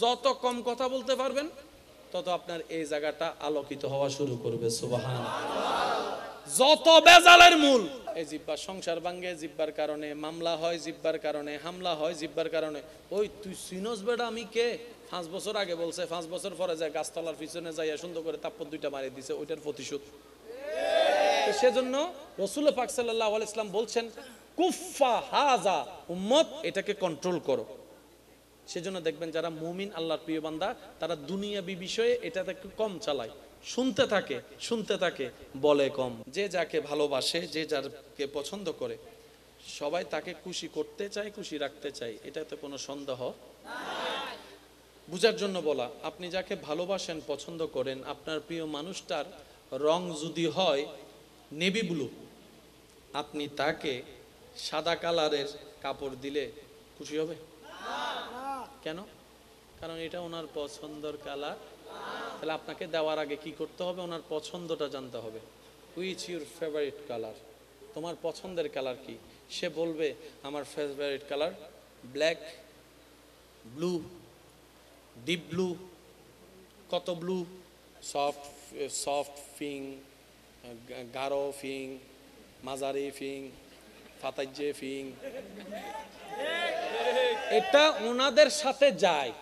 যত কম কথা বলতে পারবেন তত আপনার এই জায়গাটা আলোকিত হওয়া শুরু করবে। সুবহানাল্লাহ। যত বেজালের মূল এই জিব্বা, সংসার ভাঙ্গে জিব্বার কারণে, মামলা হয় জিব্বার কারণে, হামলা হয় জিব্বার কারণে। ওই তুই সিনোস বেটা আমি কে? 5 বছর আগে বলছে, 5 বছর পরে যায় গাছতলার পিছনে যাইয়া সুন্দর করে তাপ্পর 2টা মারি দিছে, ওইটার প্রতিশোধ। সেজন্য রাসূল পাক সাল্লাল্লাহু আলাইহি ওয়াসাল্লাম বলছেন কুফা হাজা, উম্মত এটাকে কন্ট্রোল করো। সেজন্য দেখবেন যারা মুমিন আল্লাহর প্রিয় বান্দা তারা দুনিয়াবি বিষয়ে এটাতে একটু কম চালায়, শুনতে থাকে, বলে কম। যে যাকে ভালোবাসে, যে যাকে পছন্দ করে, সবাই তাকে খুশি করতে চায়, খুশি রাখতে চায়, এটাতে কোনো সন্দেহ নাই। বুঝার জন্য বলা, আপনি যাকে ভালোবাসেন, পছন্দ করেন, আপনার প্রিয় মানুষটার রং যদি হয় নেভি ব্লু, আপনি তাকে সাদা কালারের কাপড় দিলে খুশি হবে? কেন? কারণ এটা ওনার পছন্দের কালার। তাহলে আপনাকে দেওয়ার আগে কি করতে হবে? ওনার পছন্দটা জানতে হবে। Which your favourite colour? তোমার পছন্দের কালার কি? সে বলবে আমার favourite colour black, blue, deep blue, কত ব্লু, সফট ফিং, গাঢ় ফিং, মাঝারি ফিং, ফাতাইজে ফিং। এটা ওনাদের সাথে যায়,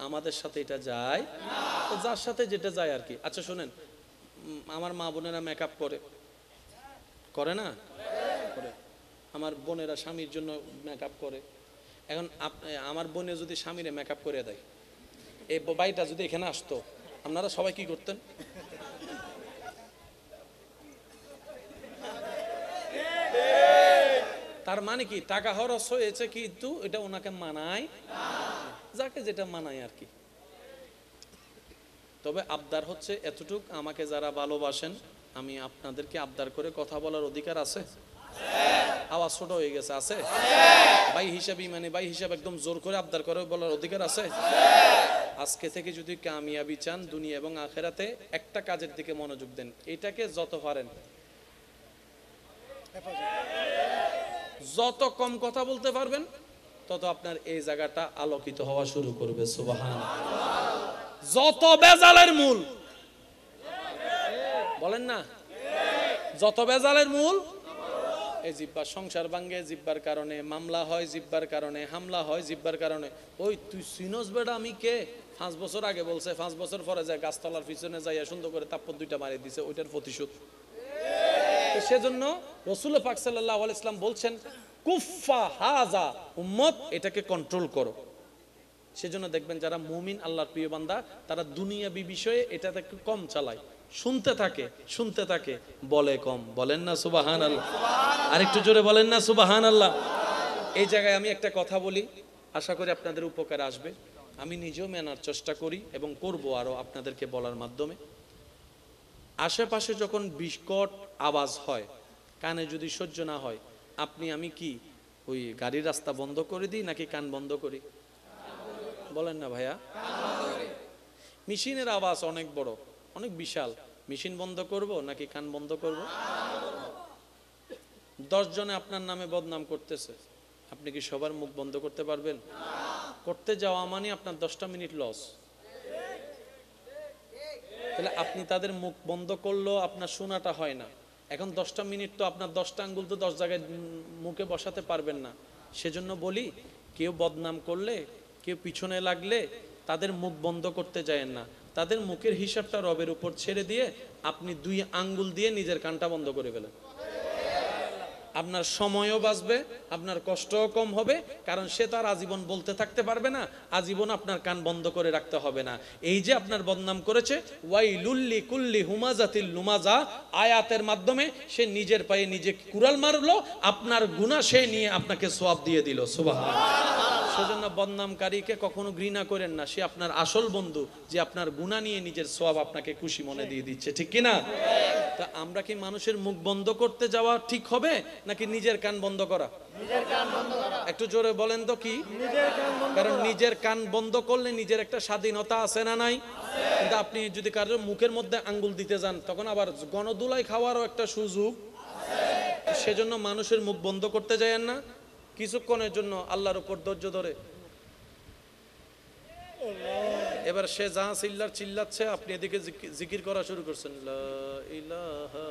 আমাদের সাথে এটা যায় না। যার সাথে যেটা যায় আর কি। আচ্ছা শোনেন, আমার মা বোনেরা মেকআপ করে না? করে। আমার বোনেরা স্বামীর জন্য মেকআপ করে। এখন আমার বোনে যদি স্বামীরে মেকআপ করে দেয়, এই বাইটা যদি এখানে আসতো, আপনারা সবাই কি করতেন? তার মানে কি টাকা খরচ হয়েছে, কিন্তু এটা ওনাকে মানায় না। যাকে যেটা মানায় আর কি। তবে আবদার হচ্ছে এতটুক, আমাকে যারা ভালোবাসেন, আমি আপনাদেরকে আবদার করে কথা বলার অধিকার আছে? আওয়াজ ছোট হয়ে গেছে, আছে? ভাই হিসাবে, মানে ভাই হিসাবে একদম জোর করে আবদার করে বলার অধিকার আছে? আজকে থেকে যদি কামিয়াবি চান দুনিয়া এবং আখেরাতে, একটা কাজের দিকে মনোযোগ দেন, এটাকে যত পারেন যত কম কথা বলতে পারবেন তত আপনার এই জায়গাটা আলোকিত হওয়া শুরু করবে। সুবহানাল্লাহ। যত বেজালের মূল বলেন না, যত বেজালের মূল এই জিব্বা, সংসার ভাঙ্গে জিব্বার কারণে, মামলা হয় জিব্বার কারণে, হামলা হয় জিব্বার কারণে। ওই তুই সিনোস বেটা আমি কে? 5 বছর আগে বলছে, 5 বছর পরে যায় গাছতলার পিছনে যাইয়া সুন্দর করে তাপ্পর 2টা মারি দিছে, ওইটার প্রতিশোধ। সেজন্য রাসূল পাক সাল্লাল্লাহু আলাইহি ওয়াসাল্লাম বলছেন কুফা হাজা, উম্মত এটাকে কন্ট্রোল করো। সেজন্য দেখবেন যারা মুমিন আল্লাহর প্রিয় বান্দা তারা দুনিয়াবি বিষয়ে এটাতে একটু কম চালায়, শুনতে থাকে, বলে কম। বলেন না সুবহানাল্লাহ? আরেকটু জোরে বলেন না সুবহানাল্লাহ? এই জায়গায় আমি একটা কথা বলি, আশা করি আপনাদের উপকার আসবে। আমি নিজেও মেনার চেষ্টা করি এবং করব আরো আপনাদেরকে বলার মাধ্যমে। আশেপাশে যখন বিকট আওয়াজ হয়, কানে যদি সহ্য না হয়, আমি কি ওই গাড়ির রাস্তা বন্ধ করে দিই নাকি কান বন্ধ করি? বলেন না ভাইয়া? মেশিনের আওয়াজ অনেক বড়, অনেক বিশাল, মেশিন বন্ধ করব নাকি কান বন্ধ করব? 10 জনে আপনার নামে বদনাম করতেছে, আপনি কি সবার মুখ বন্ধ করতে পারবেন? করতে যাওয়া মানে আপনার 10টা মিনিট লস। তাহলে আপনি তাদের মুখ বন্ধ করলেও আপনার শোনাটা হয় না। এখন 10টা মিনিট তো আপনার 10টা আঙ্গুল তো 10 জায়গায় মুখে বসাতে পারবেন না। সেজন্য বলি, কেউ বদনাম করলে, কেউ পিছনে লাগলে তাদের মুখ বন্ধ করতে যায়েন না। তাদের মুখের হিসাবটা রবের উপর ছেড়ে দিয়ে আপনি 2 আঙ্গুল দিয়ে নিজের কানটা বন্ধ করে ফেলেন। আপনার সময়ও বাঁচবে, আপনার কষ্টও কম হবে, কারণ সে তার আজীবন বলতে থাকতে পারবে না, আজীবন আপনার কান বন্ধ করে রাখতে হবে না। এই যে আপনার বদনাম করেছে, ওয়াইলুল্লি কুল্লি হুমাজাতিল লুমাজা, আয়াতের মাধ্যমে সে নিজের পায়ে নিজে কুড়াল মারলো, আপনার গুনাহ সে নিয়ে আপনাকে সওয়াব দিয়ে দিল। সুবহানাল্লাহ। সেজন্য বদনামকারীকে কখনো ঘৃণা করেন না, সে আপনার আসল বন্ধু, যে আপনার গুনাহ নিয়ে নিজের সওয়াব আপনাকে খুশি মনে দিয়ে দিচ্ছে, ঠিক কি না? তা আমরা কি মানুষের মুখ বন্ধ করতে যাওয়া ঠিক হবে নাকি নিজের কান বন্ধ করা? নিজের কান বন্ধ করা। একটু জোরে বলেন তো কি? নিজের কান বন্ধ করা। কারণ নিজের কান বন্ধ করলে নিজের একটা স্বাধীনতা আছে না নাই? কিন্তু আপনি যদি কারোর মুখের মধ্যে আঙ্গুল দিতে যান, তখন আবার গণদুলাই খাওয়ারও একটা সুযোগ আছে। সেজন্য মানুষের মুখ বন্ধ করতে যায়েন না, কিছুক্ষণের জন্য আল্লাহর উপর ধৈর্য ধরে এবার সে যা চিল্লাচ্ছে আপনি এদিকে জিকির করা শুরু করছেন, লা ইলাহা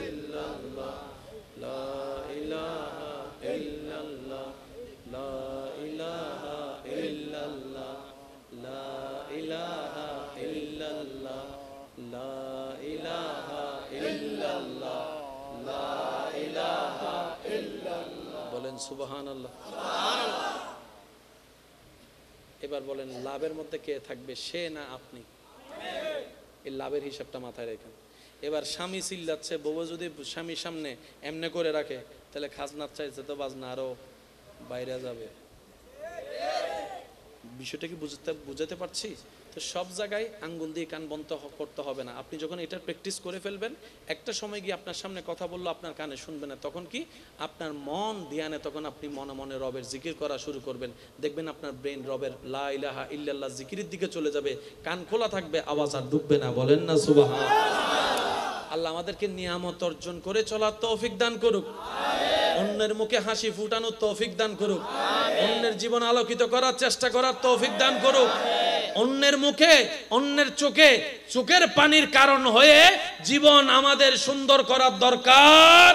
ইল্লাল্লাহ, লা ইলাহা ইল্লাল্লাহ, লা ইলাহা ইল্লাল্লাহ, লা ইলাহা ইল্লাল্লাহ, লা ইলাহা ইল্লাল্লাহ, লা ইলাহা ইল্লাল্লাহ। বলেন সুবহানাল্লাহ। এবার বলেন লাভের মধ্যে কে থাকবে, সে না আপনি? এই লাভের হিসাবটা মাথায় রাখেন। এবার স্বামী চিল্লাচ্ছে, বউ যদি স্বামীর সামনে এমনে করে রাখে তাহলে খাজনার চাইছে তো বাজনা আরো বাইরে যাবে। বিষয়টা কি বুঝাতে পারছি? তো সব জায়গায় আঙ্গুল দিয়ে কান বন্ধ করতে হবে না। আপনি যখন এটা প্র্যাকটিস করে ফেলবেন, একটা সময় গিয়ে আপনার সামনে কথা বললো আপনার কানে শুনবে না, তখন কি আপনার মন ধ্যানে তখন আপনি মনে মনে রবের জিকির করা শুরু করবেন। দেখবেন আপনার ব্রেন রবের লা ইলাহা ইল্লাল্লাহ জিকিরের দিকে চলে যাবে, কান খোলা থাকবে, আওয়াজ আর ডুববে না। বলেন না সুবহান। আল্লাহ আমাদেরকে নিয়ামত অর্জন করে চলার তৌফিক দান করুক, অন্যের মুখে হাসি ফুটানোর তৌফিক দান করুক, অন্যের জীবন আলোকিত করার চেষ্টা করার তৌফিক দান করুক, অন্যের মুখে অন্যের চোখে চোখের পানির কারণ হয়ে জীবন আমাদের সুন্দর করার দরকার।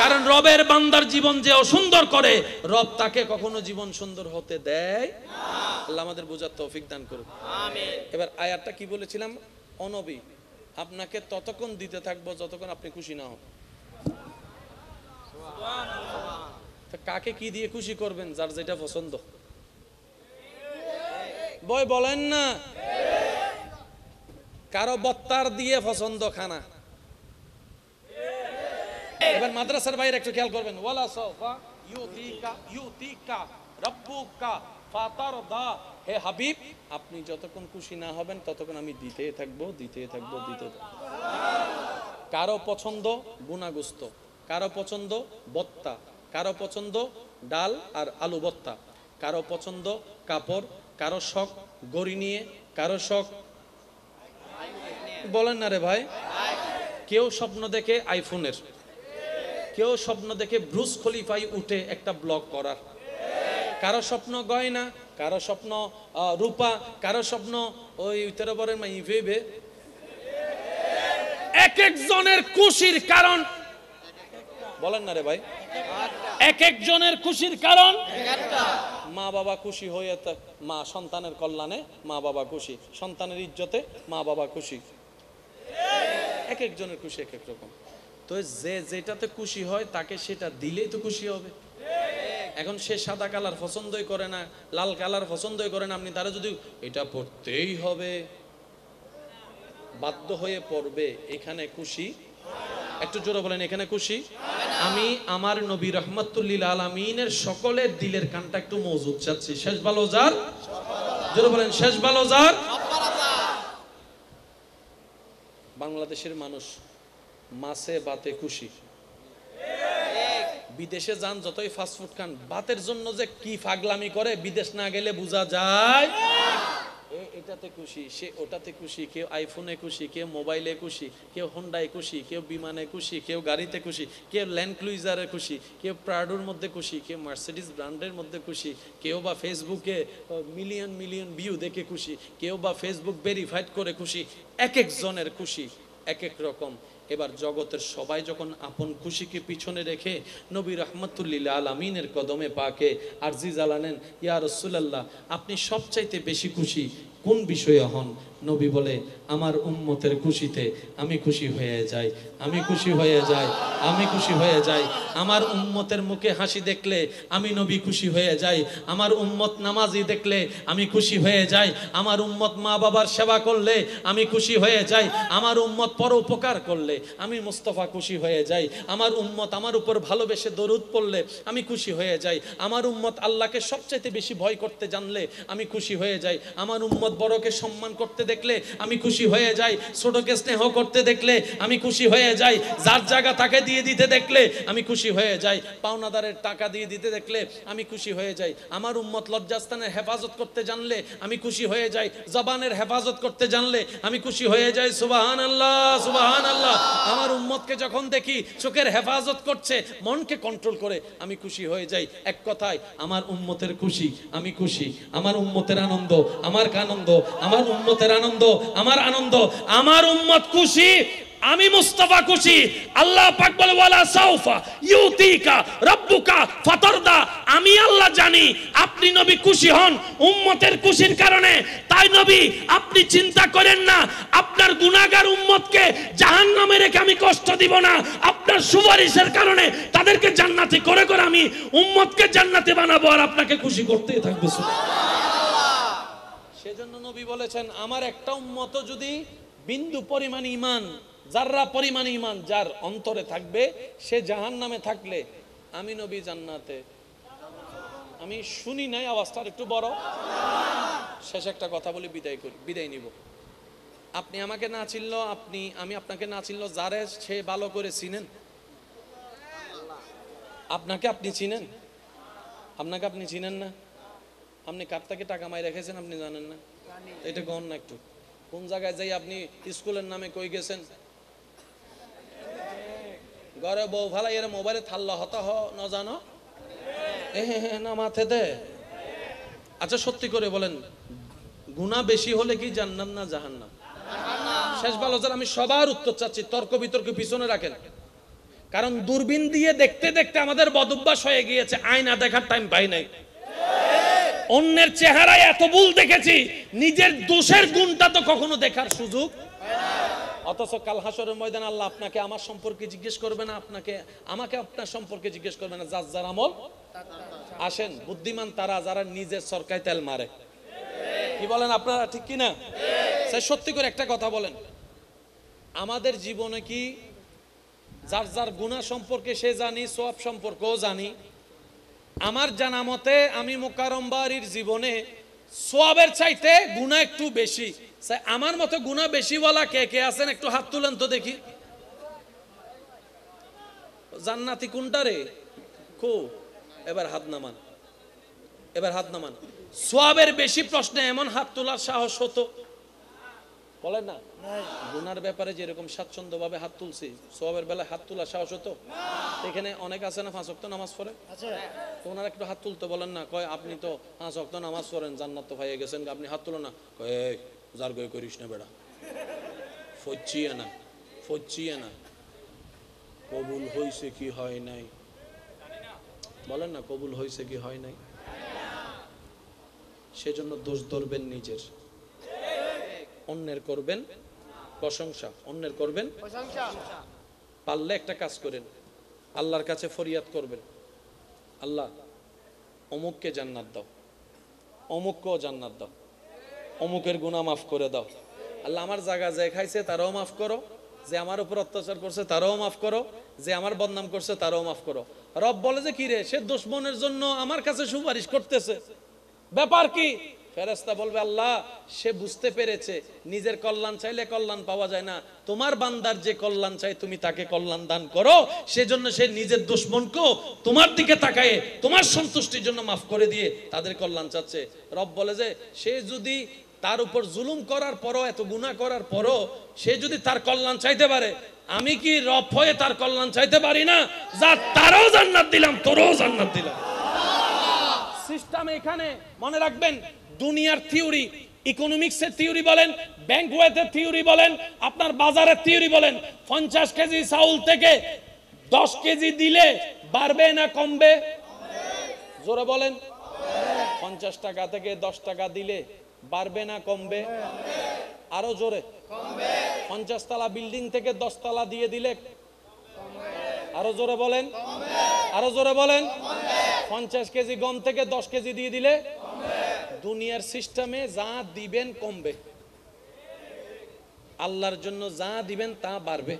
কারণ রবের বান্দার জীবন যে অসুন্দর করে, রব তাকে কখনো জীবন সুন্দর হতে দেয় না। আল্লাহ আমাদের বোঝার তৌফিক দান করুক, আমিন। এবার আয়াতটা কি বলেছিলাম? অনবী আপনাকে ততক্ষণ দিতে থাকবো যতক্ষণ আপনি খুশি না হন। কাকে কি দিয়ে খুশি করবেন? যার যেটা পছন্দ। বলেন না, কারো বত্তার দিয়ে পছন্দ খানা। এবার মাদ্রাসার বাইরে একটু খেয়াল করবেন, ওয়ালা সাওফা ইউতিকা রাব্বুকা ফাতারদা। হে হাবিব, আপনি যতক্ষণ খুশি না হবেন ততক্ষণ আমি দিতে থাকবো। কারো পছন্দ গুনাগুস্ত, কারো পছন্দ বত্তা, কারো পছন্দ ডাল আর আলু বত্তা, কারো পছন্দ কাপড়, কারো শখ গড়ি নিয়ে, কারো শখ বলেন না রে ভাই, কেউ স্বপ্ন দেখে আইফোনের, কেউ স্বপ্ন দেখে ব্রুস খলিফায় উঠে একটা ব্লগ করার, কারো স্বপ্ন গয়না, কারো স্বপ্ন রূপা, কারো স্বপ্ন ওই তেরোবরের মাই ভেবে। এক একজনের খুশির কারণ বলেন না রে ভাই, এক একজনের খুশির কারণ মা বাবা খুশি হয়ে, মা সন্তানের কল্যাণে মা বাবা খুশি, সন্তানের ইজ্জতে মা বাবা খুশি। এক একজনের খুশি এক এক রকম। তো যে যেটাতে খুশি হয় তাকে সেটা দিলেই তো খুশি হবে। এখন সে সাদা কালার পছন্দই করে না, লাল কালার পছন্দই করে না, আপনি তারা যদি এটা পড়তেই হবে বাধ্য হয়ে পড়বে, এখানে খুশি? একটু জোরে বলেন, এখানে খুশি? আমি আমার নবী রাহমাতুল লিল আলামিনের সকলের দিলের কানটা একটু মজবুত চাচ্ছি। শেষ ভালো যার, জোরে বলেন শেষ ভালো যার। বাংলাদেশের মানুষ মাছে ভাতে খুশি, বিদেশে যান যতই ফাস্টফুড খান, ভাতের জন্য যে কি পাগলামি করে বিদেশ না গেলে বোঝা যায়। এটাতে খুশি, সে ওটাতে খুশি, কেউ আইফোনে খুশি, কেউ মোবাইলে খুশি, কেউ হোন্ডায় খুশি, কেউ বিমানে খুশি, কেউ গাড়িতে খুশি, কেউ ল্যান্ড ক্রুইজারে খুশি, কেউ প্রাডোর মধ্যে খুশি, কেউ মার্সিডিজ ব্র্যান্ডের মধ্যে খুশি, কেউ বা ফেসবুকে মিলিয়ন মিলিয়ন ভিউ দেখে খুশি, কেউ বা ফেসবুক ভেরিফাইড করে খুশি। এক একজনের খুশি এক এক রকম। এবার জগতের সবাই যখন আপন খুশিকে পিছনে রেখে নবী রাহমাতুল লিল আলামিনের কদমে পাকে আরজি জানালেন, ইয়া রাসূলুল্লাহ, আপনি সবচাইতে বেশি খুশি কোন বিষয়ে হন? নবী বলে, আমার উম্মতের খুশিতে আমি খুশি হয়ে যাই, আমি খুশি হয়ে যাই, আমি খুশি হয়ে যাই। আমার উম্মতের মুখে হাসি দেখলে আমি নবী খুশি হয়ে যাই, আমার উম্মত নামাজি দেখলে আমি খুশি হয়ে যাই, আমার উম্মত মা বাবার সেবা করলে আমি খুশি হয়ে যাই, আমার উম্মত পরোপকার করলে আমি মুস্তাফা খুশি হয়ে যাই, আমার উম্মত আমার উপর ভালোবেসে দরুদ পড়লে আমি খুশি হয়ে যাই, আমার উম্মত আল্লাহকে সবচাইতে বেশি ভয় করতে জানলে আমি খুশি হয়ে যাই, আমার উম্মত বড়কে সম্মান করতে দেখলে আমি খুশি হয়ে যাই, ছোটকে স্নেহ করতে দেখলে আমি খুশি হয়ে যাই, যার জায়গা তাকে দিয়ে দিতে দেখলে আমি খুশি হয়ে যাই, পাওনাদারের টাকা দিয়ে দিতে দেখলে আমি খুশি হয়ে যাই, আমার উম্মত লজ্জাস্থানের হেফাজত করতে জানলে আমি খুশি হয়ে যাই, জবানের হেফাজত করতে জানলে আমি খুশি হয়ে যাই। সুবহানাল্লাহ, সুবহানাল্লাহ। আমার উম্মতকে যখন দেখি চোখের হেফাজত করছে, মনকে কন্ট্রোল করে, আমি খুশি হয়ে যাই। এক কথায় আমার উম্মতের খুশি আমি খুশি, আমার উম্মতের আনন্দ আমার আনন্দ, আমার উম্মতের আনন্দ, আমার আনন্দ, আমার উম্মত খুশি, আমি মুস্তাফা খুশি। আল্লাহ পাক বলে ওয়ালা সাউফা ইউতিকা রাব্বুকা ফাতারদা, আমি আল্লাহ জানি আপনি নবী খুশি হন উম্মতের খুশির কারণে। তাই নবী আপনি চিন্তা করেন না আপনার গুনাহগার উম্মতকে জাহান্নামে রেখে আমি কষ্ট দিব না, আপনার সুপারিশের কারণে তাদেরকে জান্নাতি করে করে আমি উম্মতকে জান্নাতে বানাবো আর আপনাকে খুশি করতেই থাকবো। সেজন্য নবী বলেছেন আমার একটা উম্মত যদি বিন্দু পরিমাণ ঈমান, যাররা পরিমাণ ঈমান যার অন্তরে থাকবে, সে জাহান্নামে থাকলে আমি নবী জান্নাতে। আমি শুনি নাই, আওয়াজটা একটু বড়। শেষ একটা কথা বলি বিদায় নিব। আপনি আমাকে না চিনলো, আমি আপনাকে না চিনলো, যারে সে ভালো করে চিনেন। আপনাকে আপনি চিনেন, আপনাকে আপনি চিনেন না। আপনি কার থেকে টাকা মাই রেখেছেন আপনি জানেন না, এটা গণ না একটু। কোন জায়গায় যাই আপনি স্কুলের নামে কই গেছেন, ঘরে বউ ভালাই এর মোবাইলে থাল্লা হতা ন জানো না মাথে দে। আচ্ছা সত্যি করে বলেন, গুনাহ বেশি হলে কি জান্নাত না জাহান্নাম? শেষ ভালো জান, আমি সবার উত্তর চাচ্ছি, তর্ক বিতর্ক পিছনে রাখেন। কারণ দূরবীন দিয়ে দেখতে দেখতে আমাদের বদভ্যাস হয়ে গিয়েছে, আয়না দেখার টাইম পাই নাই। অন্যের চেহারায় এত ভুল দেখেছি, নিজের দোষের গুণটা তো কখনো দেখার সুযোগ। অথচ কাল হাসরের ময়দানে আল্লাহ আপনাকে আমার সম্পর্কে জিজ্ঞেস করবে না, আমাকে আপনার সম্পর্কে জিজ্ঞেস করবে না, যার যার আমল। আসেন, বুদ্ধিমান তারা যারা নিজের সরকায় তেল মারে। কি বলেন আপনারা, ঠিক কি না? সত্যি করে একটা কথা বলেন, আমাদের জীবনে কি যার যার গুনাহ সম্পর্কে সে জানি, সওয়াব সম্পর্কেও জানি? আমার জানা মতে আমি মোকাররম বাড়ির জীবনে সওয়াবের চাইতে গুনাহ একটু বেশি। আমার মতো গুনাহ বেশি বলা কে কে আছেন একটু হাত তুলেন তো দেখি। জান্নাতি কোনটা রে? কো এবার হাত নামান, এবার হাত নামান। সওয়াবের বেশি প্রশ্নে এমন হাত তোলার সাহস হতো? বলেন না। গুনার ব্যাপারে যেরকম স্বাচ্ছন্দ্য ভাবে হাত তুলছি, সওয়াবের বেলায় হাত তোলার সাহস হতো? এখানে অনেক আছে না 5 ওয়াক্ত নামাজ পড়ে, ওনারা একটু হাত তুলতে বলেন না। কয় আপনি তো 5 ওয়াক্ত নামাজ পড়েন, জান্নাত তো পাইয়ে গেছেন, আপনি হাত তুলো না। কয় যার গয় করিস না বেড়া, ফচ্চিয়ে না, ফচ্চিয়ে না। কবুল হইছে কি হয় নাই বলেন না, কবুল হইছে কি হয় নাই? সেজন্য দোষ ধরবেন নিজের, অন্যের করবেন প্রশংসা, অন্যের করবেন পারলে একটা কাজ করেন, আল্লাহর কাছে ফরিয়াদ করবেন, আল্লাহ অমুককে জান্নাত দাও, অমুককেও জান্নাত দাও, অমুকের গুনাহ মাফ করে দাও। আল্লাহ আমার জায়গা যে খাইছে তারাও মাফ করো, যে আমার উপর অত্যাচার করছে তারাও মাফ করো, যে আমার বদনাম করছে তারাও মাফ করো। রব বলে যে কি রে, সে দুশমনের জন্য আমার কাছে সুপারিশ করতেছে, ব্যাপার কি? ফেরেশতা বলবে আল্লাহ সে বুঝতে পেরেছে নিজের কল্যাণ চাইলে কল্যাণ পাওয়া যায় না, তোমার বান্দার যে কল্যাণ চাই তুমি তাকে কল্যাণ দান করো, সেজন্য সে নিজের দুশমনকেও তোমার দিকে তাকায় তোমার সন্তুষ্টির জন্য মাফ করে দিয়ে তাদের কল্যাণ চাচ্ছে। রব বলে যে সে যদি তার উপর জুলুম করার পরও, এত গুনাহ করার পরও সে যদি তার কল্যাণ চাইতে পারে, আমি কি রব হয়ে তার কল্যাণ চাইতে পারি না? যা তারও জান্নাত দিলাম, তোরও জান্নাত দিলাম। সিস্টেম এখানে মনে রাখবেন, দুনিয়ার থিওরি, ইকোনমিক্সের থিওরি বলেন, ব্যাংক ওয়েথের থিওরি বলেন, আপনার বাজারের থিওরি বলেন, 50 কেজি চাউল থেকে 10 কেজি দিলে বাড়বে না কমবে? জোরে বলেন। 50 টাকা থেকে 10 টাকা দিলে বাড়বে না কমবে? আরো জোরে। 50 তলা বিল্ডিং থেকে 10 তলা দিয়ে দিলে আরো জোরে বলেন, আরো জোরে বলেন। 50 কেজি গম থেকে 10 কেজি দিয়ে দিলে দুনিয়ার সিস্টেমে যা দিবেন কমবে, আল্লাহর জন্য যা দিবেন তা বাড়বে।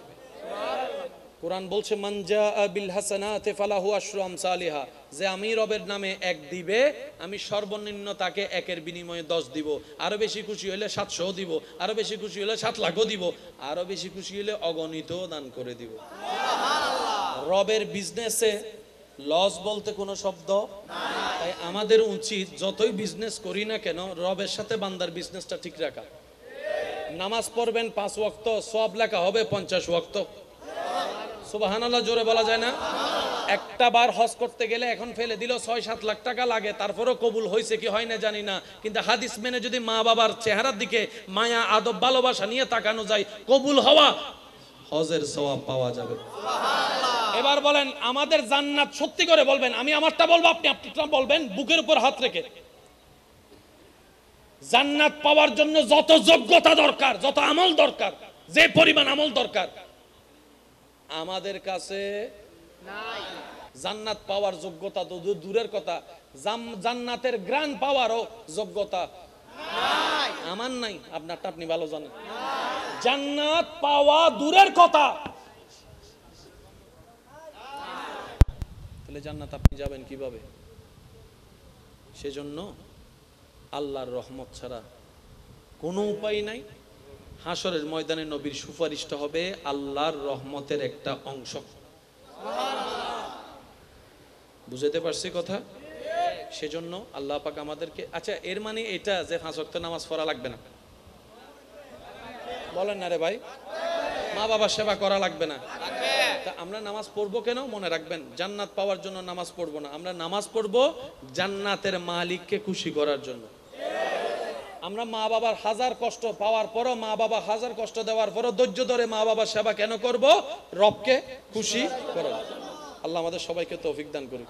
কোরআন বলছে মান জাআ বিল হাসানাতি ফালাহু আশরু আমসালিহা, যে আমি রবের নামে 1 দিবে আমি সর্বনিম্ন তাকে 1-এর বিনিময়ে 10 দিব, আরো বেশি খুশি হলে 700 দিব, আরো বেশি খুশি হলে 7 লাখও দিব, আরো বেশি খুশি হলে অগণিত দান করে দিব। রবের বিজনেসে লস বলতে কোনো শব্দ নাই। তাই আমাদের উচিত যতই বিজনেস করি না কেন রবের সাথে বান্দার বিজনেসটা ঠিক রাখা। নামাজ পড়বেন 5 ওয়াক্ত, সওয়াব লেখা হবে 50 ওয়াক্ত। সুবহানাল্লাহ জোরে বলা যায় না? একটা বার হজ করতে গেলে এখন ফেলে দিল 6-7 লাখ টাকা লাগে, তারপরও কবুল হয়েছে কি হয় না জানি না, কিন্তু হাদিস মেনে যদি মা বাবার চেহারার দিকে মায়া আদব ভালোবাসা নিয়ে তাকানো যায়, কবুল হওয়া হজের সওয়াব পাওয়া যাবে। এবার বলেন আমাদের জান্নাত সত্যি করে বলবেন, আমি আমারটা বলবো আপনি আপনারটা বলবেন বুকের উপর হাত রেখে। জান্নাত পাওয়ার জন্য যত যোগ্যতা দরকার, যত আমল দরকার, যে পরিমাণ আমল দরকার আমাদের কাছে নাই। জান্নাত পাওয়ার যোগ্যতা তো দূরের কথা, জান্নাতের গ্রান পাওয়ারও যোগ্যতা নাই। আমার নাই, আপনারটা আপনি ভালো জানেন। জান্নাত পাওয়া দূরের কথা, তাহলে জান্নাত আপনি যাবেন কিভাবে? সেজন্য আল্লাহর রহমত ছাড়া কোনো উপায় নাই। হাসরের ময়দানে নবীর সুপারিশটা হবে আল্লাহর রহমতের একটা অংশ। বুঝতে পারছি কথা? সেজন্য আল্লাহ পাক আমাদেরকে, আচ্ছা এর মানে এটা যে 5 ওয়াক্ত নামাজ পড়া লাগবে না? বলেন না রে ভাই, মা বাবার সেবা করা লাগবে না? তা আমরা নামাজ পড়বো কেন? মনে রাখবেন, জান্নাত পাওয়ার জন্য নামাজ পড়বো না, আমরা নামাজ পড়বো জান্নাতের মালিককে খুশি করার জন্য। আমরা মা বাবার হাজার কষ্ট পাওয়ার পরও, মা বাবা হাজার কষ্ট দেওয়ার পরও ধৈর্য ধরে মা বাবার সেবা কেন করব? রবকে খুশি করার। আল্লাহ আমাদের সবাইকে তৌফিক দান করুক।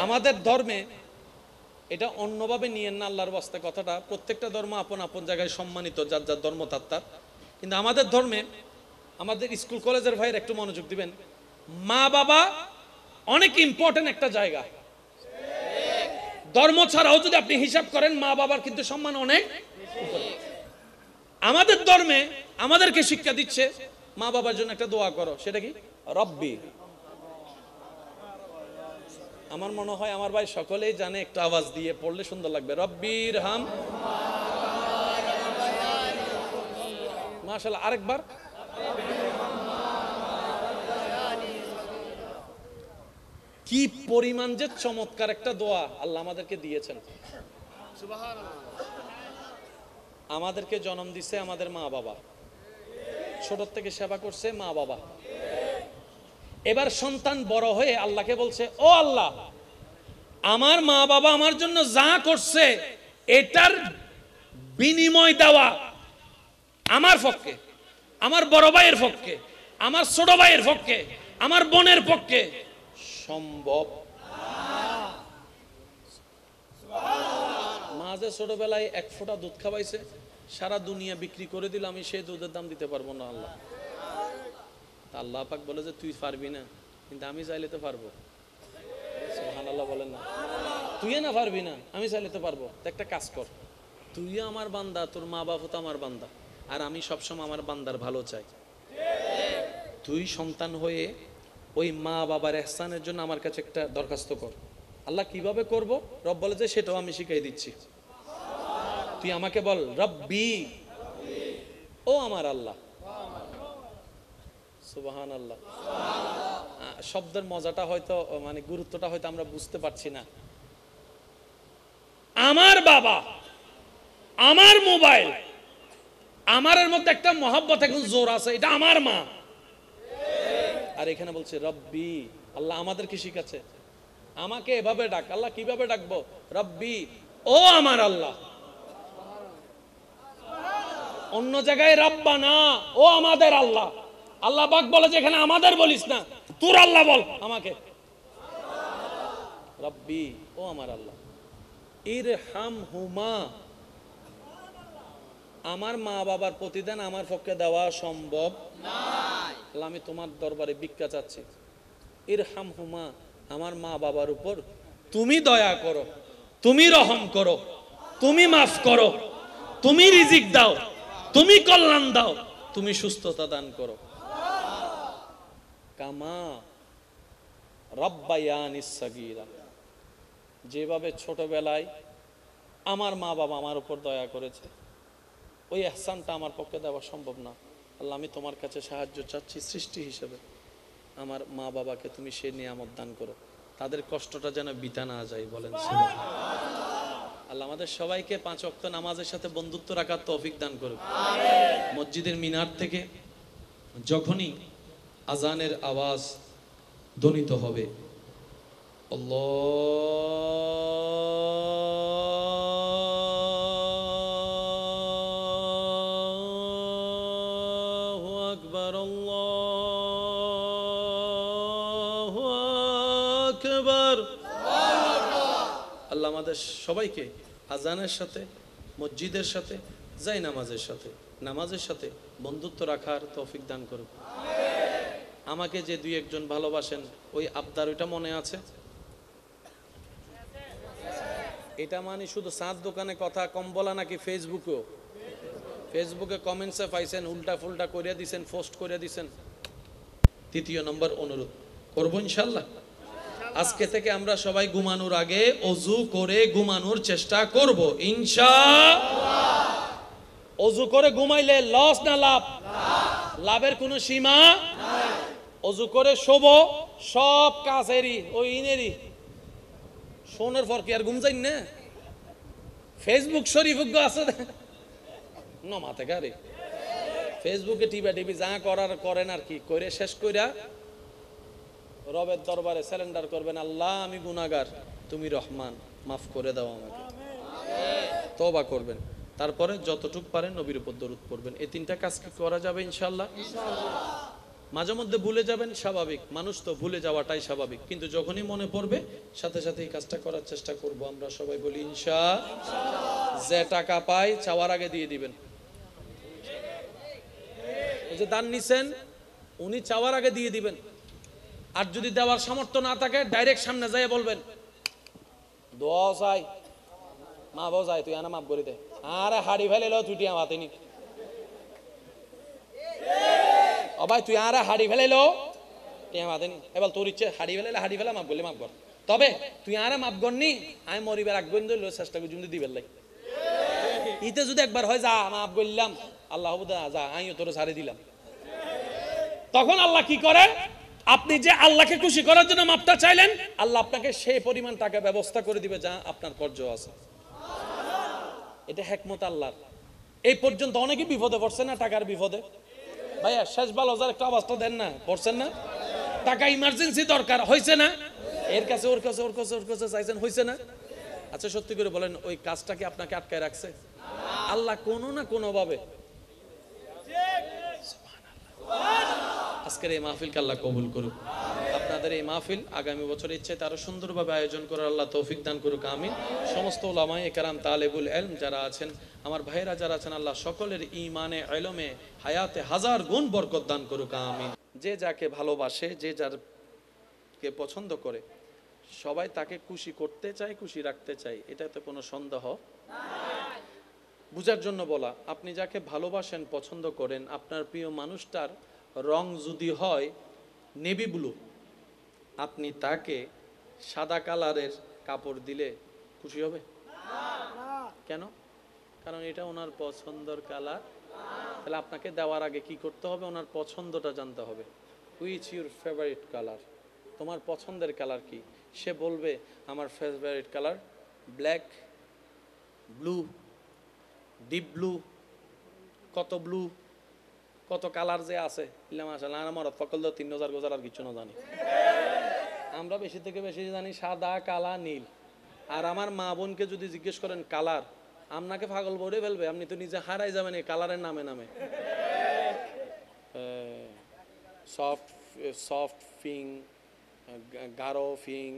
আমাদের ধর্মে এটা অন্যভাবে নিয়েন না, আল্লাহর ওয়াস্তে কথাটা, প্রত্যেকটা ধর্ম আপন আপন জায়গায় সম্মানিত, যার যার ধর্মতাত্ত্বার। কিন্তু আমাদের ধর্মে, আমাদের স্কুল কলেজের ভাইয়ের একটু মনোযোগ দিবেন, মা বাবা অনেক ইম্পর্টেন্ট একটা জায়গা। ধর্ম ছাড়াও যদি আপনি হিসাব করেন, মা বাবার কিন্তু সম্মান অনেক। আমাদের ধর্মে আমাদেরকে শিক্ষা দিচ্ছে মা বাবার জন্য একটা দোয়া করো, সেটা কি? রব্বি। আমার মনে হয় আমার ভাই সকলেই জানে, একটু আওয়াজ দিয়ে পড়লে সুন্দর লাগবে। রব্বির হাম, মাশাআল্লাহ, আরেকবার। কি পরিমাণ যে চমৎকার একটা দোয়া আল্লাহ আমাদেরকে দিয়েছেন। আমাদেরকে জন্ম দিছে আমাদের মা বাবা, ছোট থেকে সেবা করছে মা বাবা। এবার সন্তান বড় হয়ে আল্লাহকে বলছে, ও আল্লাহ, আমার মা বাবা আমার জন্য যা করছে এটার বিনিময় দেওয়া আমার পক্ষে, আমার বড় ভাইয়ের পক্ষে, আমার ছোট ভাইয়ের পক্ষে, আমার বোনের পক্ষে সম্ভব। মা যে ছোটবেলায় 1 ফোঁটা দুধ খাওয়াইছে, সারা দুনিয়া বিক্রি করে দিল, আমি সেই দুধের দাম দিতে পারবো না আল্লাহ। আল্লাহ পাক বলে যে তুই পারবি না, কিন্তু আমি চাইলে তো পারবো। সুবহানাল্লাহ বলেন না? তুই না পারবি না, আমি চাইলে তো পারবো। তো একটা কাজ কর, তুই আমার বান্দা, তোর মা বাবা তো আমার বান্দা, আর আমি সবসময় আমার বান্দার ভালো চাই। তুই সন্তান হয়ে ওই মা বাবার ইহসানের জন্য আমার কাছে একটা দরখাস্ত কর। আল্লাহ কিভাবে করব? রব বলে যে সেটাও আমি শিখাই দিচ্ছি। তুই আমাকে বল, রব্বি, ও আমার আল্লাহ। সুবহানাল্লাহ। শব্দের মজাটা হয়তো, মানে গুরুত্বটা হয়তো আমরা বুঝতে পারছি না। আমার বাবা, আমার মোবাইল, আমারের মধ্যে একটা মহব্বত এখন জোর আছে, এটা আমার মা। আর এখানে বলছে রব্বি, আল্লাহ আমাদেরকে শিখাচ্ছে আমাকে এভাবে ডাক। আল্লাহ কিভাবে ডাকবো? রব্বি, ও আমার আল্লাহ। অন্য জায়গায় রব্বানা, ও আমাদের আল্লাহ। আল্লাহ পাক বলে যে এখানে আমাদের বলিস না, তোর আল্লাহ বল আমাকে। রব্বি, ও আমার আল্লাহ। ইরহামহুমা, আমার মা বাবার প্রতিদান আমার পক্ষে দেওয়া সম্ভব নয়, আল্লাহ আমি তোমার দরবারে ভিক্ষা চাচ্ছি। ইরহামহুমা, আমার মা বাবার উপর তুমি দয়া করো, তুমি রহম করো, তুমি মাফ করো, তুমি রিজিক দাও, তুমি কল্যাণ দাও, তুমি সুস্থতা দান করো। কামা রাব্বায়ানিস সাগীরা, যেভাবে ছোটবেলায় আমার মা বাবা আমার উপর দয়া করেছে, ওই ইহসানটা আমার পক্ষে দেওয়া সম্ভব না। আল্লাহ আমি তোমার কাছে সাহায্য চাচ্ছি, সৃষ্টি হিসেবে আমার মা বাবাকে তুমি সেই নিয়ামত দান করো, তাদের কষ্টটা যেন বিতা না যায়। বলেন সুবহানাল্লাহ। আল্লাহ আমাদের সবাইকে 5 ওয়াক্ত নামাজের সাথে বন্ধুত্ব রাখার তৌফিক দান করুক। মসজিদের মিনার থেকে যখনই আজানের আওয়াজ ধ্বনিত হবে, আল্লাহু আকবার, আল্লাহু আকবার। আল্লাহ আমাদের সবাইকে আজানের সাথে, মসজিদের সাথে, যাই নামাজের সাথে বন্ধুত্ব রাখার তৌফিক দান করুক। আমাকে যে দুই একজন ভালোবাসেন, ওই আবদার, ওইটা মনে আছে? এটা মানে শুধু চাঁদ দোকানে কথা কম বলা নাকি ফেসবুকে কমেন্টসে পাইছেন, উল্টা ফুলটা করিয়া দিছেন, পোস্ট করিয়া দিছেন? তৃতীয় নম্বর অনুরোধ করবো ইনশাল্লাহ, আজকে থেকে আমরা সবাই ঘুমানোর আগে অজু করে ঘুমানোর চেষ্টা করব ইনশাআল্লাহ। অজু করে ঘুমাইলে লস না লাভ? লাভের কোনো সীমা নাই। অজু করে শোব, সব কাজেরই ওই ইনেরই শোনার পর কি আর ঘুম যাই না? ফেসবুক শরীফ আছে না মাথা গাড়ি, ফেসবুকে টিভি যা করার করেন আর কি করে শেষ কইরা রবের দরবারে স্যালেন্ডার করবেন, আল্লাহ আমি গুনাহগার, তুমি রহমান, মাফ করে দাও আমাকে, তওবা করবেন। তারপরে যতটুকু পারেন নবীর উপর দরুদ পড়বেন। এই তিনটা কাজ কি করা যাবে ইনশাআল্লাহ? মাঝে মধ্যে ভুলে যাবেন, স্বাভাবিক, মানুষ তো ভুলে যাওয়াটাই স্বাভাবিক, কিন্তু যখনই মনে পড়বে সাথে সাথে এই কাজটা করার চেষ্টা করব। আমরা সবাই বলি ইনশাআল্লাহ। যে টাকা পাই চাওয়ার আগে দিয়ে দিবেন। ওই যে দান নিছেন উনি চাওয়ার আগে দিয়ে দিবেন। আর যদি দেওয়ার সামর্থ্য না থাকে ডাইরেক্ট সামনে যাই বলবেন, দোয়া চাই, মা বাবা যাই, তুই আনা মাফ করে দে, আরে হাড়ি ফেলে লো তুই টিয়া মাতেনি, ও ভাই তুই আরে হাড়ি ফেলে লো টিয়া মাতেনি, এবার তোর ইচ্ছে হাড়ি ফেলে মাফ করলে মাফ কর, তবে তুই আরে মাফ করনি আমি মরিবার আগ পর্যন্ত চেষ্টা করি যদি দিবেন লাই। ইতে যদি একবার হয় যা মাফ করলাম, আল্লাহ যা আমিও তোর ছাড়ে দিলাম, তখন আল্লাহ কি করে? আপনি যে আল্লাহকে খুশি করার জন্য মাপটা চাইলেন, আল্লাহ আপনাকে সেই পরিমাণ টাকা ব্যবস্থা করে দিবে যা আপনার কর্জ আছে। এটা হিকমত আল্লাহর। এই পর্যন্ত অনেকে বিপদে পড়ছে না, টাকার বিপদে। ভাইয়া শেষ ভালো একটা অবস্থা দেন না, পড়ছেন না? টাকা ইমার্জেন্সি দরকার হয়েছে না, এর কাছে ওর কাছে চাইছেন, হয়েছে না? আচ্ছা সত্যি করে বলেন, ওই কাজটা কি আপনাকে আটকায় রাখছে? আল্লাহ কোনো না কোনো ভাবে। আজকের এই মাহফিলকে আল্লাহ কবুল করুক। আপনাদের এই মাহফিল আগামী বছরের ইচ্ছে আরো সুন্দরভাবে আয়োজন করার আল্লাহ তৌফিক দান করুক, আমিন। সমস্ত উলামায়ে কেরাম, তালেবুল ইলম যারা আছেন, আমার ভাইয়েরা যারা আছেন, আল্লাহ সকলের ঈমানে, ইলমে, হায়াতে হাজার গুণ বরকত দান করুক, আমিন। যে যাকে ভালোবাসে, যে যারকে পছন্দ করে, সবাই তাকে খুশি করতে চায়, খুশি রাখতে চায়, এটাতে কোনো সন্দেহ নাই। বুঝার জন্য বলা, আপনি যাকে ভালোবাসেন, পছন্দ করেন, আপনার প্রিয় মানুষটার রং যদি হয় নেভি ব্লু, আপনি তাকে সাদা কালারের কাপড় দিলে খুশি হবে? কেন? কারণ এটা ওনার পছন্দের কালার। তাহলে আপনাকে দেওয়ার আগে কি করতে হবে? ওনার পছন্দটা জানতে হবে। Which your favourite colour? তোমার পছন্দের কালার কি? সে বলবে আমার favourite colour black, blue, deep blue, কত কালার যে আছে, আমার ফকল 3000 গোজার আর কিছু না জানি। আমরা বেশি থেকে বেশি জানি সাদা, কালা, নীল। আর আমার মা বোনকে যদি জিজ্ঞেস করেন কালার, আপনাকে পাগল বলে ফেলবে, আপনি তো নিজে হারাই যাবেন এই কালারের নামে। সফট ফিং, গাঢ় ফিং,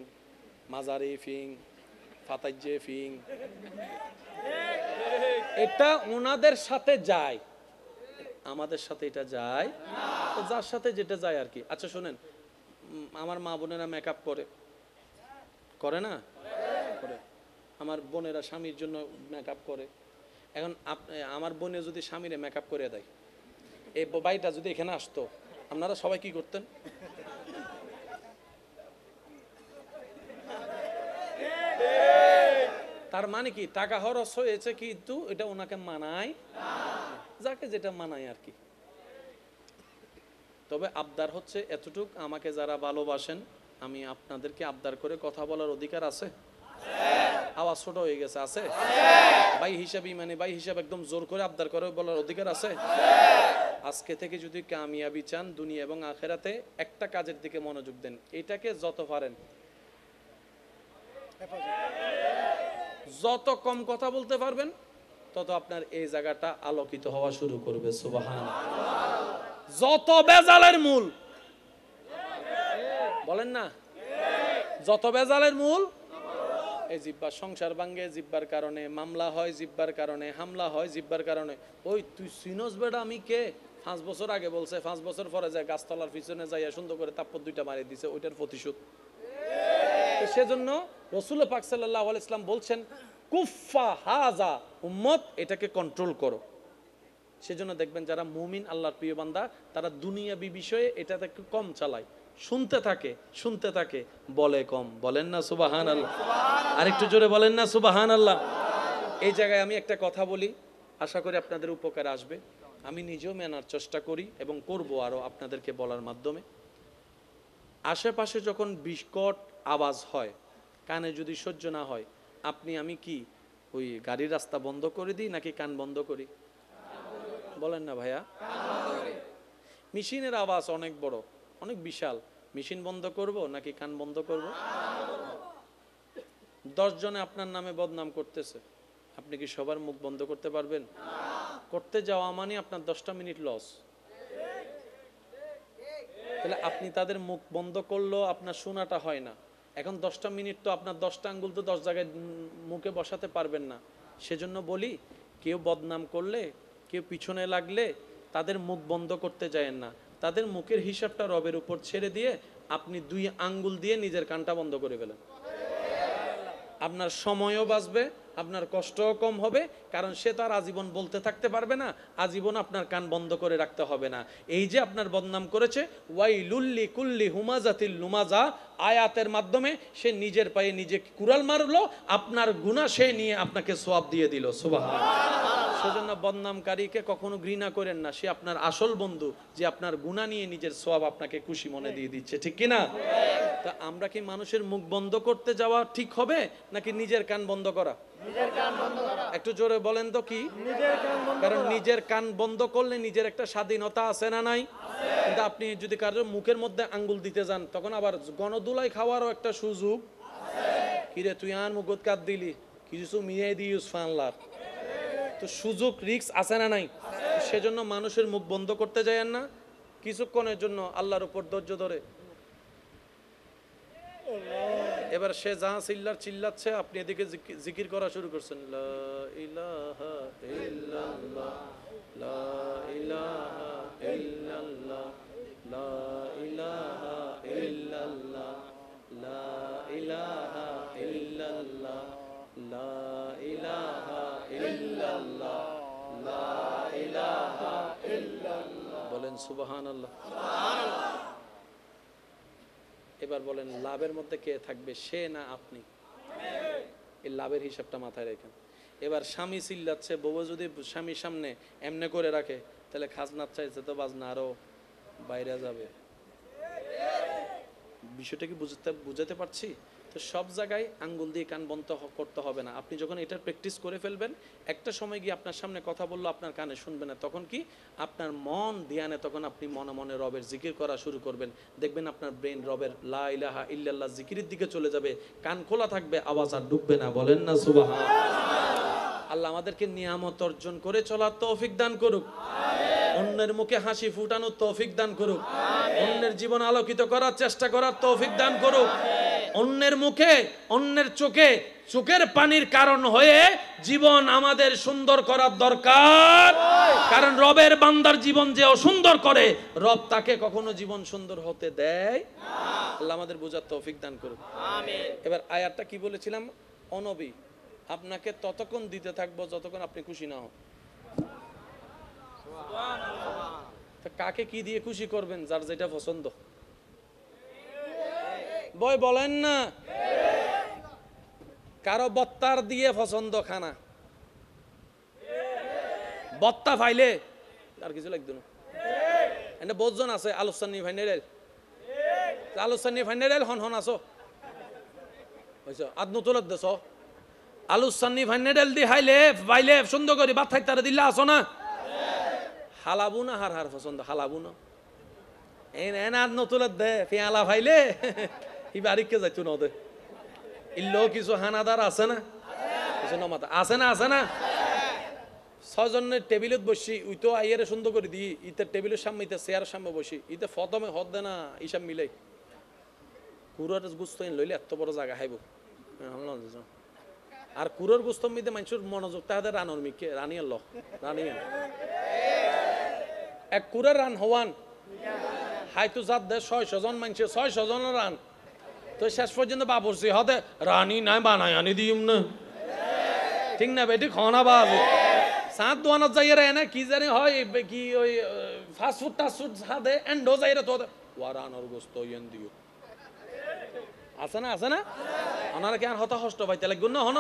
মাঝারি ফিং, ফাতাইজে ফিং, এটা ওনাদের সাথে যায়, আমাদের সাথে এটা যায় না। যার সাথে যেটা যায় আর কি। আচ্ছা শোনেন, আমার মা বোনেরা মেকআপ করে না? করে। আমার বোনেরা স্বামীর জন্য মেকআপ করে। এখন আমার বোনে যদি স্বামীরে মেকআপ করে দেয়, এই বাইটা যদি এখানে আসতো, আপনারা সবাই কি করতেন? তার মানে কি টাকা খরচ হয়েছে, কিন্তু এটা ওনাকে মানায় না, যাকে যেটা মানায় আর কি। তবে আবদার হচ্ছে এতটুক, আমাকে যারা ভালোবাসেন, আমি আপনাদেরকে আবদার করে কথা বলার অধিকার আছে? আওয়াজ ছোট হয়ে গেছে, আছে? ভাই হিসাবে, মানে ভাই হিসাব একদম জোর করে আবদার করে বলার অধিকার আছে? আজকে থেকে যদি কামিয়াবি চান দুনিয়া এবং আখেরাতে, একটা কাজের দিকে মনোযোগ দেন, এটাকে যত পারেন যত কম কথা বলতে পারবেন তত আপনার এই জায়গাটা আলোকিত হওয়া শুরু করবে। সুবহানাল্লাহ। যত বেজালের মূল, বলেন না, যত বেজালের মূল এই জিহ্বা। সংসার ভাঙ্গে জিহ্বার কারণে, মামলা হয় জিহ্বার কারণে, হামলা হয় জিহ্বার কারণে। ওই তুই সিনস বেটা আমি কে? 5 বছর আগে বলছে, 5 বছর পরে যায় গাছতলার পিছনে যাইয়া সুন্দর করে তাপ্পর 2টা মারি দিছে, ওইটার প্রতিশোধ। সেজন্য রাসূল পাক সাল্লাল্লাহু আলাইহি ওয়াসাল্লাম বলছেন কুফা হাজা, উম্মত এটাকে কন্ট্রোল করো। সেজন্য দেখবেন যারা মুমিন আল্লাহর প্রিয় বান্দা তারা দুনিয়াবি বিষয়ে এটাতে একটু কম চালায়, শুনতে থাকে, বলে কম। বলেন না সুবহানাল্লাহ? আরেকটু জোরে বলেন না সুবহানাল্লাহ? এই জায়গায় আমি একটা কথা বলি, আশা করি আপনাদের উপকার আসবে। আমি নিজেও মেনার চেষ্টা করি এবং করব আরো আপনাদেরকে বলার মাধ্যমে। আশেপাশে যখন বিকট আওয়াজ হয়, কানে যদি সহ্য না হয়, আপনি আমি কি ওই গাড়ির রাস্তা বন্ধ করে দিই নাকি কান বন্ধ করি? বলেন না ভাইয়া? মেশিনের আওয়াজ অনেক বড়, অনেক বিশাল, মেশিন বন্ধ করব নাকি কান বন্ধ করব? 10 জনে আপনার নামে বদনাম করতেছে, আপনি কি সবার মুখ বন্ধ করতে পারবেন? করতে যাওয়া মানে আপনার 10টা মিনিট লস। তাহলে আপনি তাদের মুখ বন্ধ করলেও আপনার শোনাটা হয় না। এখন 10টা মিনিট তো আপনার 10টা আঙ্গুল তো 10 জায়গায় মুখে বসাতে পারবেন না। সেজন্য বলি, কেউ বদনাম করলে, কেউ পিছনে লাগলে তাদের মুখ বন্ধ করতে যায়েন না। তাদের মুখের হিসাবটা রবের উপর ছেড়ে দিয়ে আপনি 2 আঙ্গুল দিয়ে নিজের কানটা বন্ধ করে ফেলেন। আপনার সময়ও বাঁচবে, আপনার কষ্টও কম হবে, কারণ সে তো আর আজীবন বলতে থাকতে পারবে না, আজীবন আপনার কান বন্ধ করে রাখতে হবে না। এই যে আপনার বদনাম করেছে, ওয়াইলুল্লি কুল্লি হুমাজাতিল লুমাজা, আয়াতের মাধ্যমে সে নিজের পায়ে নিজে কুড়াল মারলো, আপনার গুনাহ সে নিয়ে আপনাকে সওয়াব দিয়ে দিল। সুবহানাল্লাহ। সেজন্য বদনামকারীকে কখনো ঘৃণা করেন না, সে আপনার আসল বন্ধু, যে আপনার গুনাহ নিয়ে নিজের সওয়াব আপনাকে খুশি মনে দিয়ে দিচ্ছে, ঠিক কি না? তা আমরা কি মানুষের মুখ বন্ধ করতে যাওয়া ঠিক হবে নাকি নিজের কান বন্ধ করা? নিজের কান বন্ধ করা। একটু জোরে বলেন তো কি? নিজের কান বন্ধ করা। কারণ নিজের কান বন্ধ করলে নিজের একটা স্বাধীনতা আছে না নাই? কিন্তু আপনি যদি কারোর মুখের মধ্যে আঙ্গুল দিতে যান, তখন আবার গণদুলাই খাওয়ারও একটা সুযোগ আছে। কিরে তুই আর মুখত কাট দিলি, কিছু মিয়াই দিউস ফানলার, তো সুযোগ রিস্ক আছে না নাই? সেজন্য মানুষের মুখ বন্ধ করতে যায়েন না। কিছুক্ষণের জন্য আল্লাহর উপর ধৈর্য ধরে, এবার সে যা চিল্লাচ্ছে আপনি এদিকে জিকির করা শুরু করছেন, লা ইলাহা ইল্লাল্লাহ, লা ইলাহা ইল্লাল্লাহ, লা ইলাহা ইল্লাল্লাহ, লা ইলাহা ইল্লাল্লাহ, লা ইলাহা ইল্লাল্লাহ, লা ইলাহা ইল্লাল্লাহ। বলেন সুবহানাল্লাহ। সুবহানাল্লাহ। এবার বলেন লাভের মধ্যে কে থাকবে, সে না আপনি? এই লাভের হিসাবটা মাথায় রাখেন। এবার স্বামী চিল্লাচ্ছে, বউ যদি স্বামীর সামনে এমনে করে রাখে, তাহলে খাজনার চাইছে তো বাজনা আরো বাইরে যাবে। বিষয়টা কি বুঝাতে পারছি? তো সব জায়গায় আঙ্গুল দিয়ে কান বন্ধ করতে হবে না। আপনি যখন এটা প্র্যাকটিস করে ফেলবেন, একটা সময় গিয়ে আপনার সামনে কথা বললো আপনার কানে শুনবে না, তখন কি আপনার মন ধ্যানে, তখন আপনি মনে মনে রবের জিকির করা শুরু করবেন। দেখবেন আপনার ব্রেন রবের লা ইলাহা ইল্লাল্লাহ জিকিরের দিকে চলে যাবে, কান খোলা থাকবে, আওয়াজ আর ডুববে না। বলেন না সুবহানাল্লাহ। আল্লাহ আমাদেরকে নিয়ামত অর্জন করে চলার তৌফিক দান করুক, অন্যের মুখে হাসি ফুটানোর তৌফিক দান করুক, অন্যের জীবন আলোকিত করার চেষ্টা করার তৌফিক দান করুক, অন্যের মুখে, অন্যের চোখে চোখের পানির কারণ হয়ে জীবন আমাদের সুন্দর করার দরকার। কারণ রবের বান্দার জীবন যে অসুন্দর করে, রব তাকে কখনো জীবন সুন্দর হতে দেয় না। আল্লাহ আমাদের বোঝার তৌফিক দান করুক, আমিন। এবার আয়াতটা কি বলেছিলাম? অনবী আপনাকে ততক্ষণ দিতে থাকবো যতক্ষণ আপনি খুশি না হন। কাকে কি দিয়ে খুশি করবেন? যার যেটা পছন্দ। বই বলেন না, কারো বত্তার দিয়ে পছন্দ খানা, বত্তা ফাইলে আর কিছু লাগতো না। এনে বহুজন আছে আলোচনী ফাইনাল, আলোচনী ফাইনাল হন হন আছো আদ নতুন দেশ আলোচনী ফাইনাল দি হাইলে বাইলে সুন্দর করে বাদ থাকতে দিল্লা আছো না, হালাবু না হার হার পছন্দ হালাবু না এন আদ নতুন দে পেয়ালা ফাইলে বাড়িকে যাইতো না ওদের ইল্লো কিছু হানাদার আছে না, কিছু নমাতা আছে না, আছে না। 6 জনের টেবিলত বসি, উই তো আইয়ারে সুন্দর করে দিই, ইতার টেবিলের সামনে, ইতার চেয়ারের সামনে বসি, ইতে ফতমে হদ দে না ইসব মিলাই কুরার গুস্ত লইলে এত বড় জায়গা খাইব। আর কুরোর গুস্ত মিদে মানুষের মনোযোগ তাদের রানর মিকে রানিয়াল রানিয়াল এক কুরার রান হওয়ান হাইতু জাত দে 600 জন মানুষ, 600 জনের রান তো শেষ পর্যন্ত বাবরছি হদে রানী নাই বানাই আনি দিম না, ঠিক না বেটি খাওয়া বাবু সাত দোয়ানত যাইয়ে রে না কি জানি হয় কি ওই ফাস্টফুড টাস্টফুড সাদে এন্ডো যাইরে তো ওয়ারানোর গোস্ত ইয়েন দিও আছে না, আছে না। ওনারা কি আর হতা হষ্ট ভাই তাহলে গুণ হন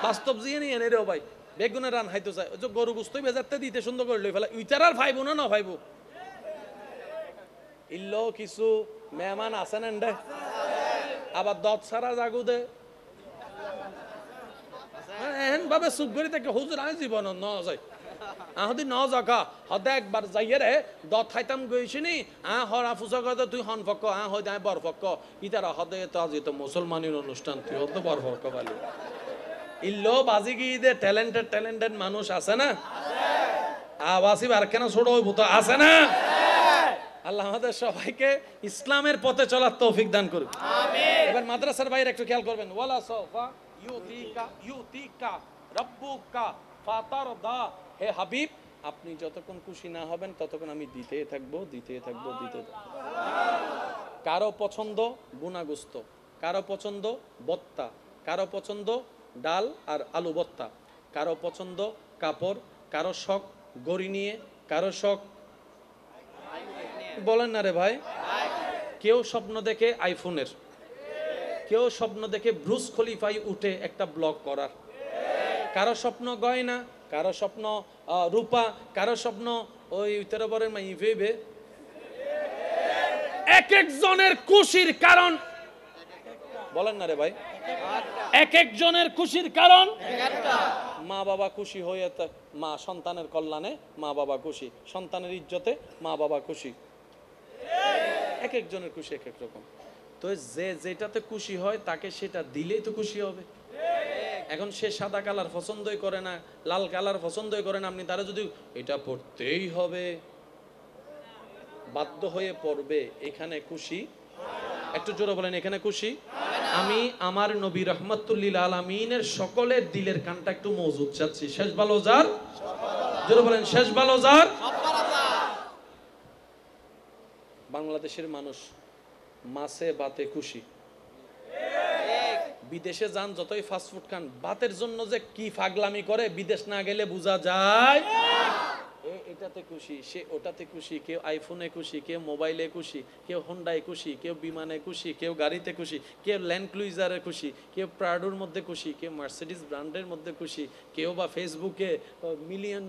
বাস্তব জিয়ে নিয়ে রে ভাই বেগুনের রান হাইতো চাই ওই যে গরু গোস্তই বেজারতে দিতে সুন্দর করে লই ফেলা উইটার আর ভাইবো না ভাইবো ইল্লো কিছু মেহমান আছেন এন্ডে আবার দত সারা জাগু দে এহেন ভাবে চুপ করে থেকে হুজুর আই জীবন ন যায় আহদি ন জাগা হদে একবার যাইয়ে রে দত খাইতাম গইছিনি হরা ফুসা কথা তুই হন ফক্ক হয় দায় বর ফক্ক ইতারা হদে তো আজ তো মুসলমানের অনুষ্ঠান তুই হদ বর ফক্ক বলি ইল্লো বাজি গিয়ে দে ট্যালেন্টেড মানুষ আছে না আবাসি বার কেন ছোট হইব তো আছে না। আল্লাহ আমাদের সবাইকে ইসলামের পথে চলার তৌফিক দান করুন আমিন। এবার মাদ্রাসার বাইরে একটু খেয়াল করবেন ওয়ালা সাফা ইউতিকা রাব্বুকা ফাতারদা, হে হাবিব আপনি যতক্ষণ খুশি না হবেন ততক্ষণ আমি দিতে থাকবো। কারো পছন্দ গুনাগুস্ত, কারো পছন্দ বত্তা, কারো পছন্দ ডাল আর আলু বত্তা, কারো পছন্দ কাপড়, কারো শখ গড়ি নিয়ে, কারো শখ বলেন না রে ভাই, কেউ স্বপ্ন দেখে আইফোনের, কেউ স্বপ্ন দেখে ব্রুস খলিফাই উঠে একটা ব্লগ করার, কারো স্বপ্ন গয়না, কারো স্বপ্ন রূপা, কারো স্বপ্ন ওই উত্তরবরের মাই ভেবে এক একজনের খুশির কারণ বলেন না রে ভাই, এক একজনের খুশির কারণ মা বাবা খুশি হয়ে মা সন্তানের কল্যাণে মা বাবা খুশি, সন্তানের ইজ্জতে মা বাবা খুশি, এক একজনের খুশি এক এক রকম। তো যে যেটাতে খুশি হয় তাকে সেটা দিলেই তো খুশি হবে। এখন সে সাদা কালার পছন্দই করে না, লাল কালার পছন্দই করে না, আপনি তারা যদি এটা পড়তেই হবে বাধ্য হয়ে পড়বে, এখানে খুশি একটু জোরে বলেন এখানে খুশি। আমি আমার নবী রহমাতুল্লিল আলামিনের সকলের দিলের কানটা একটু মজুদ চাচ্ছি। শেষ ভালো যার, জোরে বলেন শেষ ভালো যার। বাংলাদেশের মানুষ মাছে ভাতে খুশি, বিদেশে যান যতই ফাস্টফুড খান ভাতের জন্য যে কি পাগলামি করে বিদেশ না গেলে বোঝা যায়। এটাতে খুশি, সে ওটাতে খুশি, কেউ আইফোনে খুশি, কেউ মোবাইলে খুশি, কেউ হোন্ডায় খুশি, কেউ বিমানে খুশি, কেউ গাড়িতে খুশি, কেউ ল্যান্ড ক্রুইজারে খুশি, কেউ প্রাডোর মধ্যে খুশি, কেউ মার্সিডিজ ব্র্যান্ডের মধ্যে খুশি, কেউ বা ফেসবুকে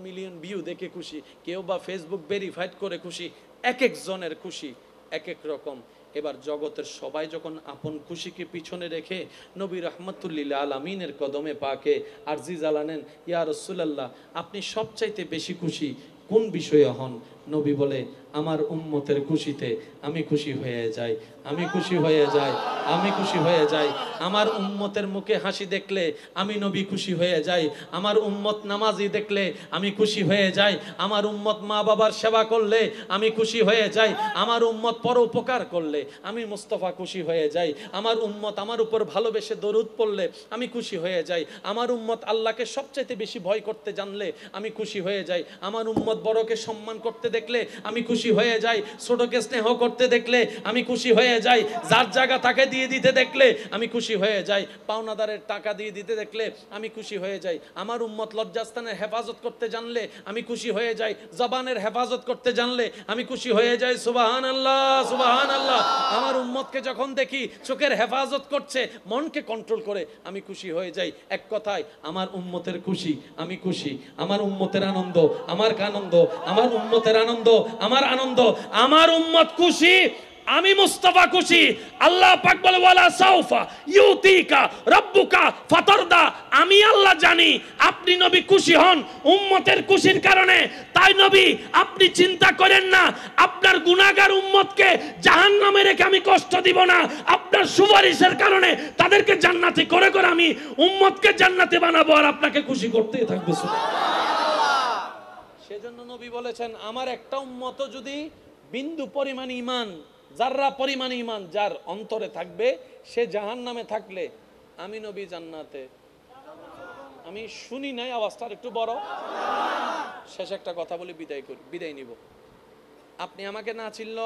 মিলিয়ন ভিউ দেখে খুশি, কেউ বা ফেসবুক ভেরিফাইড করে খুশি। এক একজনের খুশি এক এক রকম। এবার জগতের সবাই যখন আপন খুশিকে পিছনে রেখে নবী রহমতুল্লিল আলামিনের কদমে পাকে আরজি জ্বালানেন, ইয়া রাসূলুল্লাহ আপনি সবচাইতে বেশি খুশি কোন বিষয়ে হন? নবী বলে আমার উম্মতের খুশিতে আমি খুশি হয়ে যাই, আমি খুশি হয়ে যাই, আমি খুশি হয়ে যাই। আমার উম্মতের মুখে হাসি দেখলে আমি নবী খুশি হয়ে যাই, আমার উম্মত নামাজি দেখলে আমি খুশি হয়ে যাই, আমার উম্মত মা বাবার সেবা করলে আমি খুশি হয়ে যাই, আমার উম্মত পরোপকার করলে আমি মুস্তাফা খুশি হয়ে যাই, আমার উম্মত আমার উপর ভালোবেসে দরুদ পড়লে আমি খুশি হয়ে যাই, আমার উম্মত আল্লাহকে সবচাইতে বেশি ভয় করতে জানলে আমি খুশি হয়ে যাই, আমার উম্মত বড়কে সম্মান করতে দেখলে আমি খুশি হয়ে যাই, ছোটকে স্নেহ করতে দেখলে আমি খুশি হয়ে যাই, যার জায়গা তাকে দিয়ে দিতে দেখলে আমি খুশি হয়ে যাই, পাওনাদারের টাকা দিয়ে দিতে দেখলে আমি খুশি হয়ে যাই, আমার উম্মত লজ্জাস্থানের হেফাজত করতে জানলে আমি খুশি হয়ে যাই, জবানের হেফাজত করতে জানলে আমি খুশি হয়ে যাই। সুবহানাল্লাহ সুবহানাল্লাহ। আমার উম্মতকে যখন দেখি চোখের হেফাজত করছে, মনকে কন্ট্রোল করে আমি খুশি হয়ে যাই। এক কথায় আমার উম্মতের খুশি আমি খুশি, আমার উম্মতের আনন্দ আমার আনন্দ, আমার উম্মতের আনন্দ আমার আনন্দ, আমার উম্মত খুশি আমি মুস্তাফা খুশি। আল্লাহ পাক বলে ওয়ালা সাউফা ইউতিকা রাব্বুকা ফাতারদা, আমি আল্লাহ জানি আপনি নবী খুশি হন উম্মতের খুশির কারণে। তাই নবী আপনি চিন্তা করেন না আপনার গুনাহগার উম্মতকে জাহান্নামে রেখে আমি কষ্ট দিব না, আপনার সুপারিশের কারণে তাদেরকে জান্নাতি করে করে আমি উম্মতকে জান্নাতে বানাবো আর আপনাকে খুশি করতেই থাকবো। সেজন্য নবী বলেছেন আমার একটা উম্মত যদি বিন্দু পরিমাণ ঈমান, যাররা পরিমাণ ঈমান যার অন্তরে থাকবে, সে জাহান্নামে থাকলে আমি নবী জান্নাতে। আমি শুনি নাই, আওয়াজটা একটু বড়। শেষ একটা কথা বলি বিদায় নিব। আপনি আমাকে না চিনলো,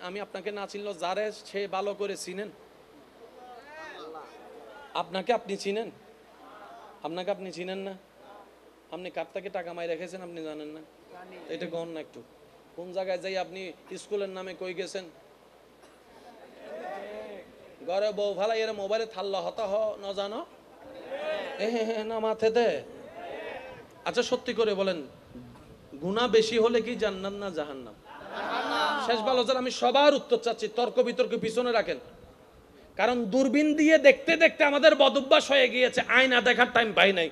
আমি আপনাকে না চিনলো, যারে সে ভালো করে চিনেন। আপনাকে আপনি চিনেন, আপনাকে আপনি চিনেন না। আপনি কার থেকে টাকা মাই রেখেছেন আপনি জানেন না, এটা গণ না একটু। কোন জায়গায় যাই আপনি স্কুলের নামে কই গেছেন, ঘরে বউ ভালাই এর মোবাইলে থাল্লা হতা ন জানো না মাথে দে। আচ্ছা সত্যি করে বলেন, গুনাহ বেশি হলে কি জান্নাত না জাহান্নাম? শেষ ভালো জান, আমি সবার উত্তর চাচ্ছি, তর্ক বিতর্ক পিছনে রাখেন। কারণ দূরবীন দিয়ে দেখতে দেখতে আমাদের বদভ্যাস হয়ে গিয়েছে, আয়না দেখার টাইম পাই নাই।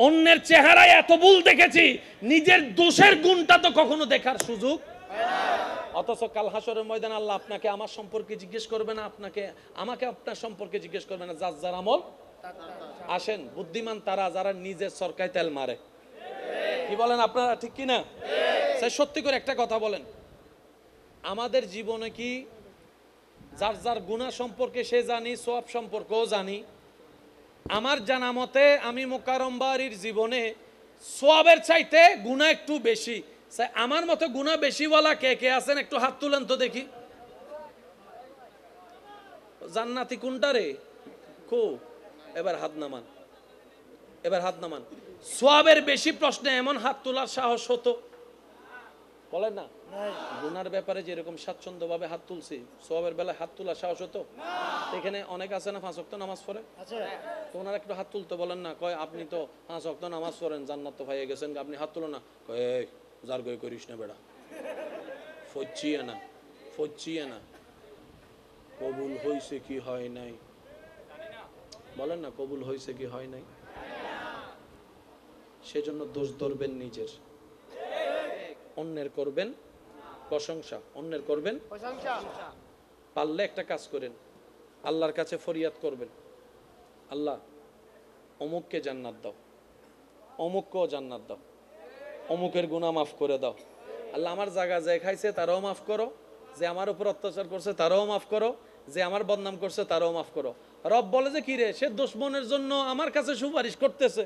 অন্যের চেহারায় এত ভুল দেখেছি, নিজের দোষের গুণটা তো কখনো দেখার সুযোগ। অথচ কাল হাসরের ময়দানে আল্লাহ আপনাকে আমার সম্পর্কে জিজ্ঞেস করবে না, আমাকে আপনার সম্পর্কে জিজ্ঞেস করবে না, যার যার আমল। আসেন, বুদ্ধিমান তারা যারা নিজের সরকায় তেল মারে। কি বলেন আপনারা, ঠিক কি না? সত্যি করে একটা কথা বলেন, আমাদের জীবনে কি যার যার গুনাহ সম্পর্কে সে জানি, সওয়াব সম্পর্কেও জানি? আমার জানা মতে আমি মোকাররম বাড়ির জীবনে সওয়াবের চাইতে গুনাহ একটু বেশি। আমার মতো গুনাহ বেশি বলা কে কে আছেন একটু হাত তুলেন তো দেখি। জান্নাতি কোনটা রে? এবার হাত নামান, এবার হাত নামান। সওয়াবের বেশি প্রশ্নে এমন হাত তোলার সাহস হতো? বলেন না। গুনার ব্যাপারে যেরকম স্বাচ্ছন্দ্য ভাবে হাত তুলছি, সওয়াবের বেলায় হাত তোলার সাহস হতো? এখানে অনেক আছে না 5 ওয়াক্ত নামাজ পড়ে, তো ওনারা একটু হাত তুলতে বলেন না। কয় আপনি তো 5 ওয়াক্ত নামাজ পড়েন, জান্নাত তো পাইয়ে গেছেন, আপনি হাত তুলো না। কয় এই যার গই করিস না বেড়া, ফচ্চিয়ে না। কবুল হইছে কি হয় নাই বলেন না, কবুল হইছে কি হয় নাই? সেজন্য দোষ ধরবেন নিজের, অন্যের করবেন প্রশংসা, অন্যের করবেন পারলে একটা কাজ করেন, আল্লাহর কাছে ফরিয়াদ করবেন, আল্লাহ অমুককে জান্নাত দাও, অমুককেও জান্নাত দাও, অমুকের গুনাহ মাফ করে দাও। আল্লাহ আমার জায়গা যে খাইছে তারাও মাফ করো, যে আমার উপর অত্যাচার করছে তারাও মাফ করো, যে আমার বদনাম করছে তারাও মাফ করো। রব বলে যে কি রে, সে দুশমনের জন্য আমার কাছে সুপারিশ করতেছে,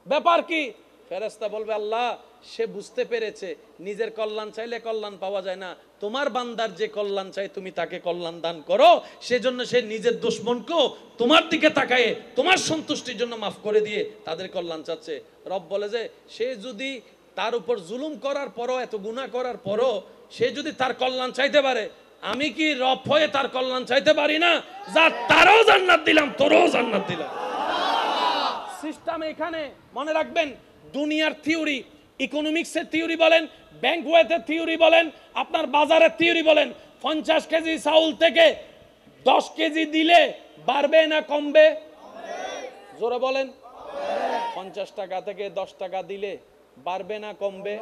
ব্যাপার কি? ফেরেশতা বলবে আল্লাহ সে বুঝতে পেরেছে নিজের কল্যাণ চাইলে কল্যাণ পাওয়া যায় না, তোমার বান্দার যে কল্যাণ চাই তুমি তাকে কল্যাণ দান করো, সেজন্য সে নিজের দুশমনকেও তোমার দিকে তাকায় তোমার সন্তুষ্টির জন্য মাফ করে দিয়ে তাদের কল্যাণ চাচ্ছে। রব বলে যে সে যদি তার উপর জুলুম করার পরও, এত গুনাহ করার পরও সে যদি তার কল্যাণ চাইতে পারে, আমি কি রব হয়ে তার কল্যাণ চাইতে পারি না? যা তারও জান্নাত দিলাম, তোরও জান্নাত দিলাম। সিস্টেম এখানে মনে রাখবেন, দুনিয়ার থিওরি, ইকোনমিক্সের থিওরি বলেন, ব্যাংক ওয়েথের থিওরি বলেন, আপনার বাজারের থিওরি বলেন, 50 কেজি চাউল থেকে 10 কেজি দিলে বাড়বে না কমবে? জোরে বলেন। 50 টাকা থেকে 10 টাকা দিলে বাড়বে না কমবে?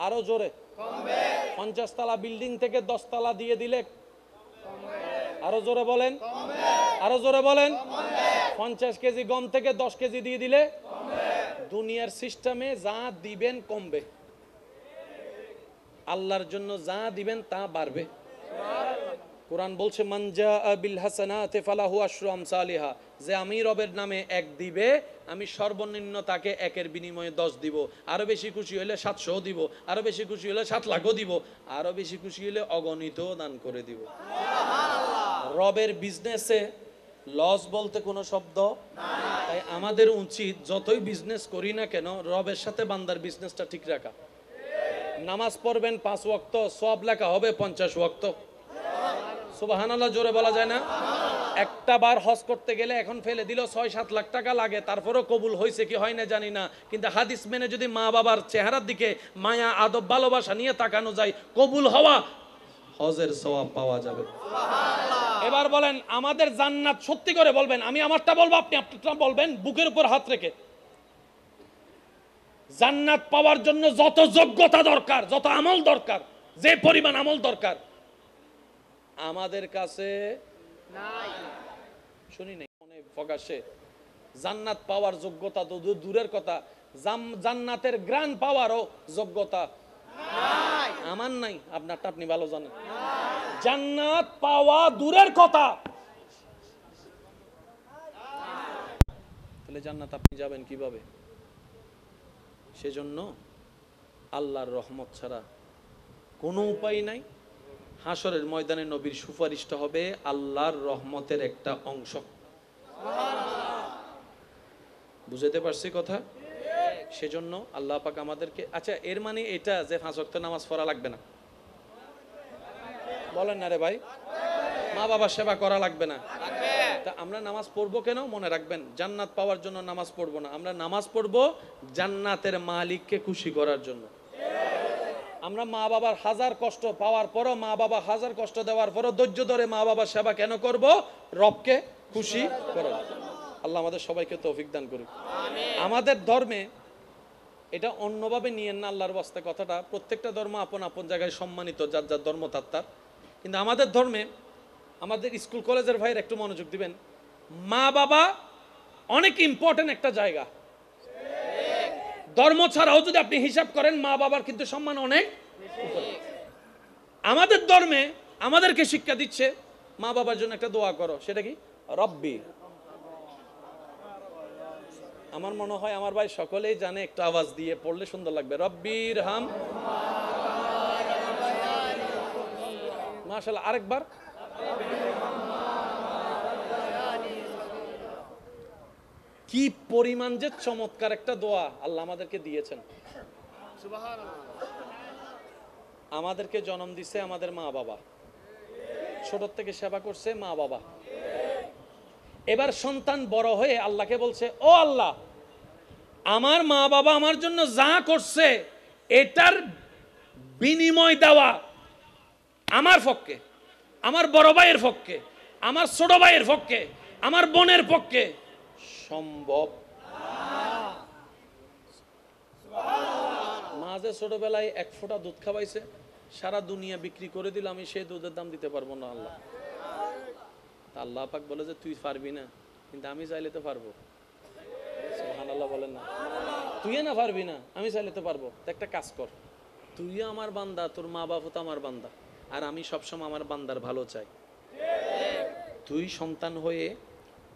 আরো জোরে। 50 তলা বিল্ডিং থেকে 10 তলা দিয়ে দিলে আরো জোরে বলেন, আরো জোরে বলেন। 50 কেজি গম থেকে 10 কেজি দিয়ে দিলে দুনিয়ার সিস্টেমে যা দিবেন কমবে, আল্লাহর জন্য যা দিবেন তা বাড়বে। কোরআন বলছে মান জাআ বিল হাসানাতি ফালাহু আশরু আমসালিহা, যে আমি রবের নামে 1 দিবে আমি সর্বনিম্ন তাকে 1-এর বিনিময়ে 10 দিব, আরো বেশি খুশি হলে 700 দিব, আরো বেশি খুশি হলে 7 লাখও দিব, আরো বেশি খুশি হলে অগণিত দান করে দিব। রবের বিজনেসে লস বলতে কোনো শব্দ নাই। তাই আমাদের উচিত যতই বিজনেস করি না কেন রবের সাথে বান্দার বিজনেসটা ঠিক রাখা। নামাজ পড়বেন 5 ওয়াক্ত, সওয়াব লেখা হবে 50 ওয়াক্ত। সুবহানাল্লাহ জোরে বলা যায় না? একটা বার হজ করতে গেলে এখন ফেলে দিল 6-7 লাখ টাকা লাগে, তারপরও কবুল হয়েছে কি হয় না জানি না, কিন্তু হাদিস মেনে যদি মা বাবার চেহারার দিকে মায়া আদব ভালোবাসা নিয়ে তাকানো যায়, কবুল হওয়া হজের সওয়াব পাওয়া যাবে। এবার বলেন আমাদের জান্নাত সত্যি করে বলবেন, আমি আমারটা বলবো আপনি আপনারটা বলবেন বুকের উপর হাত রেখে। জান্নাত পাওয়ার জন্য যত যোগ্যতা দরকার, যত আমল দরকার, যে পরিমাণ আমল দরকার আমাদের কাছে নাই। শুনি নাই মনে প্রকাশে জান্নাত পাওয়ার যোগ্যতা তো দূরের কথা, জান্নাতের গ্রান পাওয়ারও যোগ্যতা নাই, আমার নাই, আপনারটা আপনি ভালো জানেন। জান্নাত পাওয়া দূরের কথা, তাহলে জান্নাত আপনি যাবেন কিভাবে? সেজন্য আল্লাহর রহমত ছাড়া কোনো উপায় নাই। হাসরের ময়দানে নবীর সুপারিশটা হবে আল্লাহর রহমতের একটা অংশ। বুঝাতে পারছি কথা? সেজন্য আল্লাহ পাক আমাদেরকে, আচ্ছা এর মানে এটা যে 5 ওয়াক্ত নামাজ পড়া লাগবে না? বলেন না রে ভাই, মা বাবার সেবা করা লাগবে না? তা আমরা নামাজ পড়বো কেন? মনে রাখবেন, জান্নাত পাওয়ার জন্য নামাজ পড়বো না, আমরা নামাজ পড়বো জান্নাতের মালিককে খুশি করার জন্য। আমরা মা বাবার হাজার কষ্ট পাওয়ার পরও, মা বাবা হাজার কষ্ট দেওয়ার পরও ধৈর্য ধরে মা বাবার সেবা কেন করব? রবকে খুশি করার। আল্লাহ আমাদের সবাইকে তৌফিক দান করুক। আমাদের ধর্মে এটা অন্যভাবে নিয়েন না, আল্লাহর ওয়াস্তে কথাটা, প্রত্যেকটা ধর্ম আপন আপন জায়গায় সম্মানিত, যার যার ধর্ম তার। কিন্তু আমাদের ধর্মে, আমাদের স্কুল কলেজের ভাইয়ের একটু মনোযোগ দিবেন, মা বাবা অনেক ইম্পর্টেন্ট একটা জায়গা। ধর্ম ছাড়াও যদি আপনি হিসাব করেন, মা বাবার কিন্তু সম্মান অনেক। আমাদের ধর্মে আমাদেরকে শিক্ষা দিচ্ছে মা বাবার জন্য একটা দোয়া করো, সেটা কি? রব্বি। আমার মনে হয় আমার ভাই সকলেই জানে, একটু আওয়াজ দিয়ে পড়লে সুন্দর লাগবে, রব্বির হাম। মাশাআল্লাহ, আরেকবার। কি পরিমাণ যে চমৎকার একটা দোয়া আল্লাহ আমাদেরকে দিয়েছেন। আমাদেরকে জন্ম দিছে আমাদের মা বাবা, ছোট থেকে সেবা করছে মা বাবা। এবার সন্তান বড় হয়ে আল্লাহকে বলছে, ও আল্লাহ, আমার মা বাবা আমার জন্য যা করছে এটার বিনিময় দেওয়া আমার পক্ষে, আমার বড় ভাইয়ের পক্ষে, আমার ছোট ভাইয়ের পক্ষে, আমার বোনের পক্ষে সম্ভব। মাঝে ছোটবেলায় 1 ফোঁটা দুধ খাওয়াইছে, সারা দুনিয়া বিক্রি করে দিলে আমি সেই দুধের দাম দিতে পারবো না আল্লাহ। আল্লাহ পাক বলে যে তুই পারবি না, কিন্তু আমি চাইলে তো পারবো। সুবহানাল্লাহ বলেন না? তুই না পারবি না, আমি চাইলে তো পারবো। তো একটা কাজ কর, তুই আমার বান্দা, তোর মা বাবা তো আমার বান্দা, আর আমি সবসময় আমার বান্দার ভালো চাই। তুই সন্তান হয়ে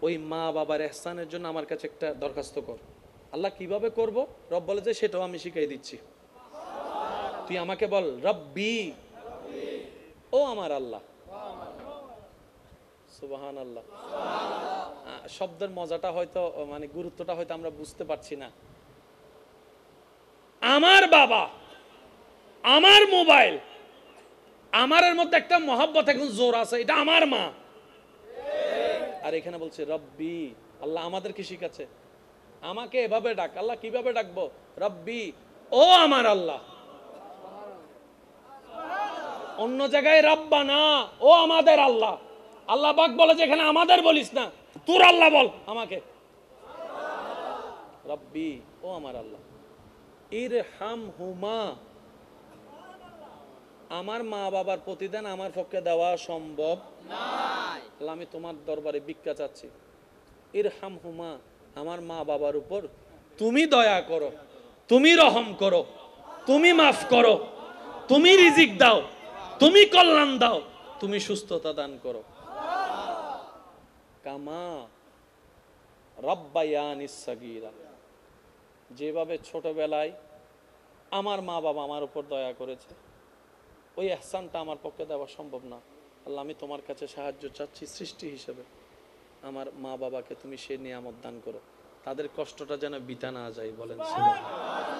ওই মা বাবার ইহসানের জন্য আমার কাছে একটা দরখাস্ত কর। আল্লাহ কিভাবে করব? রব বলে যে সেটাও আমি শিখাই দিচ্ছি। তুই আমাকে বল, রব্বি, ও আমার আল্লাহ। সুবহানাল্লাহ। শব্দের মজাটা হয়তো, মানে গুরুত্বটা হয়তো আমরা বুঝতে পারছি না। আমার বাবা, আমার মোবাইল, আমারের মধ্যে একটা মহব্বত এখন জোর আছে, এটা আমার মা। আর এখানে বলছে রব্বি, আল্লাহ আমাদেরকে শিখাচ্ছে আমাকে এভাবে ডাক। আল্লাহ কিভাবে ডাকবো? রব্বি, ও আমার আল্লাহ। অন্য জায়গায় রব্বানা, ও আমাদের আল্লাহ। আল্লাহ পাক বলে যে এখানে আমাদের বলিস না, তোর আল্লাহ বল আমাকে। রব্বি, ও আমার আল্লাহ। ইরহামহুমা, আমার মা বাবার প্রতিদান আমার পক্ষে দেওয়া সম্ভব নয়, আল্লাহ আমি তোমার দরবারে ভিক্ষা চাচ্ছি। ইরহামহুমা, আমার মা বাবার উপর তুমি দয়া করো, তুমি রহম করো, তুমি মাফ করো, তুমি রিজিক দাও, তুমি কল্যাণ দাও, তুমি সুস্থতা দান করো। কামা রাব্বায়ানিস সাগীরা, যেভাবে ছোটবেলায় আমার মা বাবা আমার উপর দয়া করেছে, ওই ইহসানটা আমার পক্ষে দেওয়া সম্ভব না। আল্লাহ আমি তোমার কাছে সাহায্য চাচ্ছি, সৃষ্টি হিসেবে আমার মা বাবাকে তুমি সে নিয়ামত দান করো, তাদের কষ্টটা যেন বিতা না যায়। বলেন সুবহানাল্লাহ।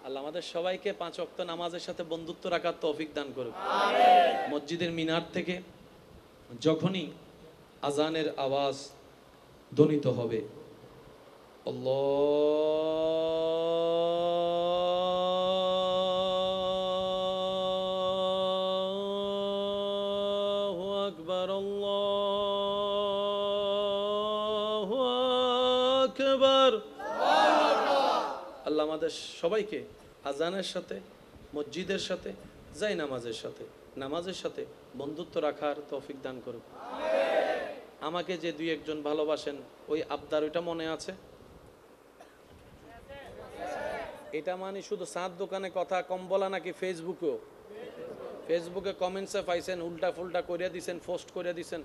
আল্লাহ আমাদের সবাইকে 5 ওয়াক্ত নামাজের সাথে বন্ধুত্ব রাখার তৌফিক দান করুক। মসজিদের মিনার থেকে যখনই আজানের আওয়াজ ধ্বনিত হবে, আল্লাহ আকবার। আল্লাহ আমাদের সবাইকে আজানের সাথে, মসজিদের সাথে, যাই নামাজের সাথে বন্ধুত্ব রাখার তৌফিক দান করুক। আমাকে যে দুই একজন ভালোবাসেন, ওই আবদার ওইটা মনে আছে? এটা মানে শুধু চাঁদ দোকানে কথা কম বলা নাকি ফেসবুকে কমেন্টসে পাইছেন, উল্টা ফুলটা করিয়া দিছেন, পোস্ট করিয়া দিছেন?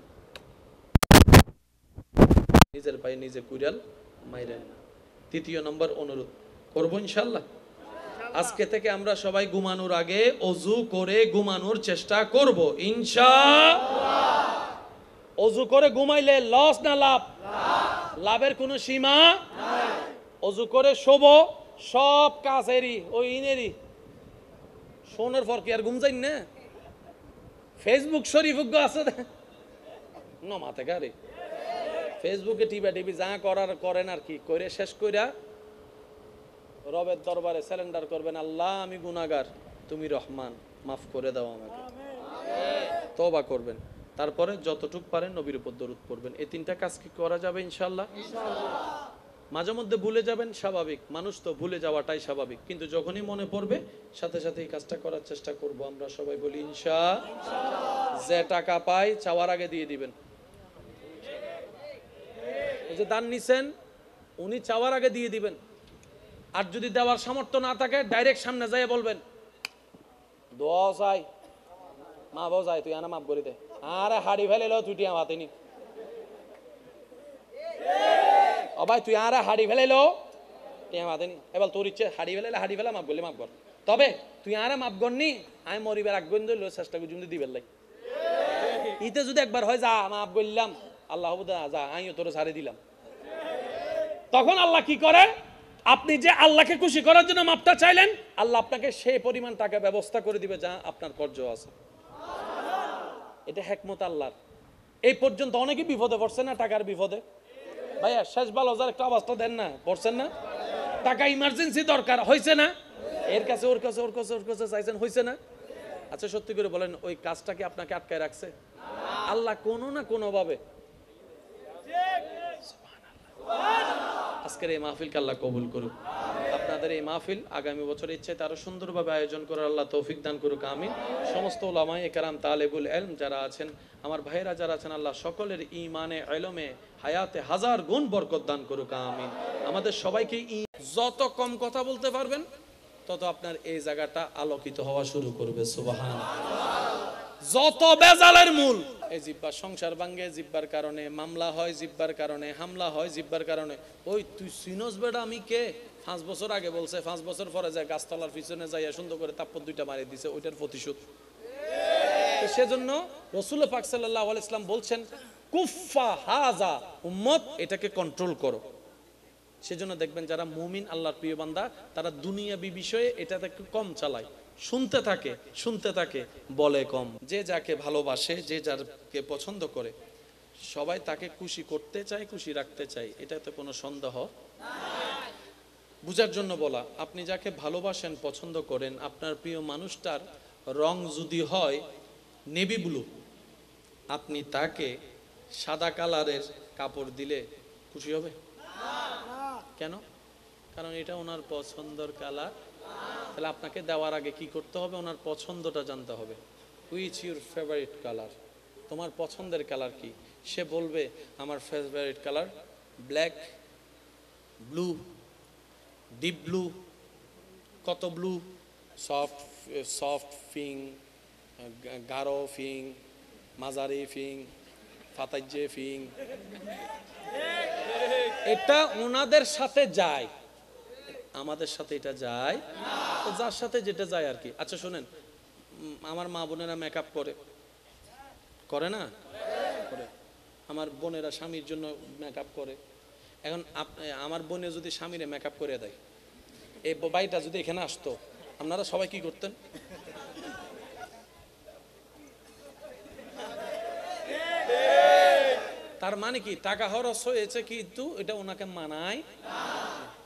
নিজের পায়ে নিজে কুড়াল মাইরেন না। তৃতীয় নম্বর অনুরোধ করবো ইনশাল্লাহ, আজকে থেকে আমরা সবাই ঘুমানোর আগে অজু করে ঘুমানোর চেষ্টা করব ইনশাআল্লাহ। অজু করে ঘুমাইলে লস না লাভ? লাভের কোনো সীমা নাই। অজু করে শোব, সব কাজেরই ওই ইনেরই শোনার পর কি আর ঘুম যাই না? ফেসবুক শরীফ আছে না মাথা গাড়ি, ফেসবুকে টিভি যা করার করেন আর কি করে শেষ কইরা রবের দরবারে স্যালেন্ডার করবেন, আল্লাহ আমি গুনাহগার, তুমি রহমান, মাফ করে দাও আমাকে, তওবা করবেন। তারপরে যতটুকু পারেন নবীর উপর দরুদ পড়বেন। এই তিনটা কাজ কি করা যাবে ইনশাআল্লাহ? মাঝে মধ্যে ভুলে যাবেন, স্বাভাবিক, মানুষ তো ভুলে যাওয়াটাই স্বাভাবিক, কিন্তু যখনই মনে পড়বে সাথে সাথে এই কাজটা করার চেষ্টা করব। আমরা সবাই বলি ইনশাআল্লাহ। যে টাকা পাই চাওয়ার আগে দিয়ে দিবেন। এই যে দান নিছেন উনি চাওয়ার আগে দিয়ে দিবেন। আর যদি দেওয়ার সামর্থ্য না থাকে ডাইরেক্ট সামনে যাই বলবেন, দোয়া চাই, মা বাবা যাই, তুই আনা মাফ করে দে, আরে হাড়ি ফেলে লো তুই টিয়া মাতেনি, ও ভাই তুই আরে হাড়ি ফেলে লো টিয়া মাতেনি, এবার তোর ইচ্ছে হাড়ি ফেলা মাফ করলে মাফ কর, তবে তুই আরে মাফ করনি আমি মরিবার আগ পর্যন্ত চেষ্টা করি যদি দিবেন লাই। ইতে যদি একবার হয় যা মাফ করলাম, আল্লাহ যা আমিও তোর ছাড়ে দিলাম, তখন আল্লাহ কি করে, আপনি যে আল্লাহকে খুশি করার জন্য মাপটা চাইলেন, আল্লাহ আপনাকে সেই পরিমাণ টাকা ব্যবস্থা করে দিবে যা আপনার কর্জ আছে। এটা হিকমত আল্লাহর। এই পর্যন্ত অনেকে বিপদে পড়ছে না, টাকার বিপদে। ভাইয়া শেষ ভালো হাজার একটা অবস্থা দেন না, পড়ছেন না? টাকা ইমার্জেন্সি দরকার হয়েছে না, এর কাছে ওর কাছে চাইছেন, হয়েছে না? আচ্ছা সত্যি করে বলেন, ওই কাজটা কি আপনাকে আটকায় রাখছে? আল্লাহ কোনো না কোনো ভাবে। আজকের এই মাহফিলকে আল্লাহ কবুল করুক। আপনাদের এই মাহফিল আগামী বছরের ইচ্ছে আরো সুন্দরভাবে আয়োজন করার আল্লাহ তৌফিক দান করুক আমিন। সমস্ত উলামায়ে কেরাম, তালেবুল ইলম যারা আছেন, আমার ভাইয়েরা যারা আছেন, আল্লাহ সকলের ঈমানে, ইলমে, হায়াতে হাজার গুণ বরকত দান করুক আমিন। আমাদের সবাইকে যত কম কথা বলতে পারবেন তত আপনার এই জায়গাটা আলোকিত হওয়া শুরু করবে। সুবহানাল্লাহ। যত বেজালের মূল এই জিব্বা, সংসার ভাঙ্গে জিব্বার কারণে, মামলা হয় জিব্বার কারণে, হামলা হয় জিব্বার কারণে। ওই তুই সিনোস বেটা আমি কে? 5 বছর আগে বলছে, 5 বছর পরে যায় গাছতলার পিছনে যাইয়া সুন্দর করে তাপ্পর 2টা মারি দিছে, ওইটার প্রতিশোধ। সেজন্য রাসূল পাক সাল্লাল্লাহু আলাইহি ওয়াসাল্লাম বলছেন, কুফা হাজা উম্মত, এটাকে কন্ট্রোল করো। সেজন্য দেখবেন যারা মুমিন, আল্লাহর প্রিয় বান্দা, তারা দুনিয়াবি বিষয়ে এটাতে একটু কম চালায়, শুনতে থাকে, বলে কম। যে যাকে ভালোবাসে, যে যাকে পছন্দ করে, সবাই তাকে খুশি করতে চায়, খুশি রাখতে চায়, এটাতে কোনো সন্দেহ নাই। বুঝার জন্য বলা, আপনি যাকে ভালোবাসেন, পছন্দ করেন, আপনার প্রিয় মানুষটার রং যদি হয় নেভি ব্লু, আপনি তাকে সাদা কালারের কাপড় দিলে খুশি হবে? কেন? কারণ এটা ওনার পছন্দের কালার। তাহলে আপনাকে দেওয়ার আগে কি করতে হবে? ওনার পছন্দটা জানতে হবে। Which your favourite colour? তোমার পছন্দের কালার কি? সে বলবে আমার favourite colour black, blue, deep blue, কত ব্লু, সফট ফিং, গাঢ় ফিং, মাঝারি ফিং, ফাতাইজে ফিং। এটা ওনাদের সাথে যায়, আমাদের সাথে এটা যায় না, যার সাথে যেটা যায় আর কি। আচ্ছা শুনেন, আমার মা বোনেরা মেকআপ করে না? করে। আমার বোনেরা স্বামীর জন্য মেকআপ করে। এখন আমার বোনে যদি স্বামীরে মেকআপ করে দেয়, এই বাইটা যদি এখানে আসতো, আপনারা সবাই কি করতেন? তার মানে কি টাকা খরচ হয়েছে, কিন্তু এটা ওনাকে মানায় না,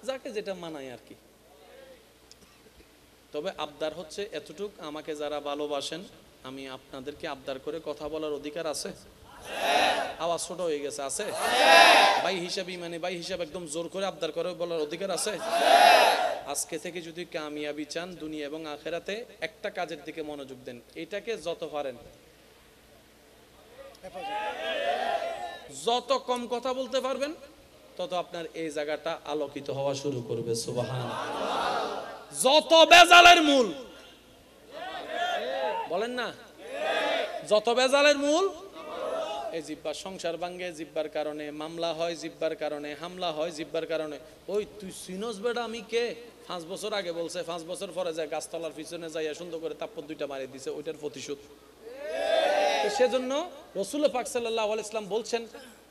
যাকে যেটা মানায় আর কি। তবে আবদার হচ্ছে এতটুক, আমাকে যারা ভালোবাসেন, আমি আপনাদেরকে আবদার করে কথা বলার অধিকার আছে? আওয়াজ ছোট হয়ে গেছে, আছে? ভাই হিসাবে মানে ভাই হিসাব একদম জোর করে আবদার করে বলার অধিকার আছে? আজকে থেকে যদি কামিয়াবি চান দুনিয়া এবং আখেরাতে, একটা কাজের দিকে মনোযোগ দেন, এটাকে যত পারেন যত কম কথা বলতে পারবেন তত আপনার এই জায়গাটা আলোকিত হওয়া শুরু করবে। সুবহানাল্লাহ। যত বেজালের মূল, বলেন না, যত বেজালের মূল এই জিব্বা। সংসার ভাঙ্গে জিব্বার কারণে, মামলা হয় জিব্বার কারণে, হামলা হয় জিব্বার কারণে। ওই তুই সিনোস বেটা আমি কে? 5 বছর আগে বলছে, 5 বছর পরে যায় গাছতলার পিছনে যাইয়া সুন্দর করে তাপ্পর 2টা মারি দিছে, ওইটার প্রতিশোধ। সেজন্য রাসূল পাক সাল্লাল্লাহু আলাইহি ওয়াসাল্লাম বলছেন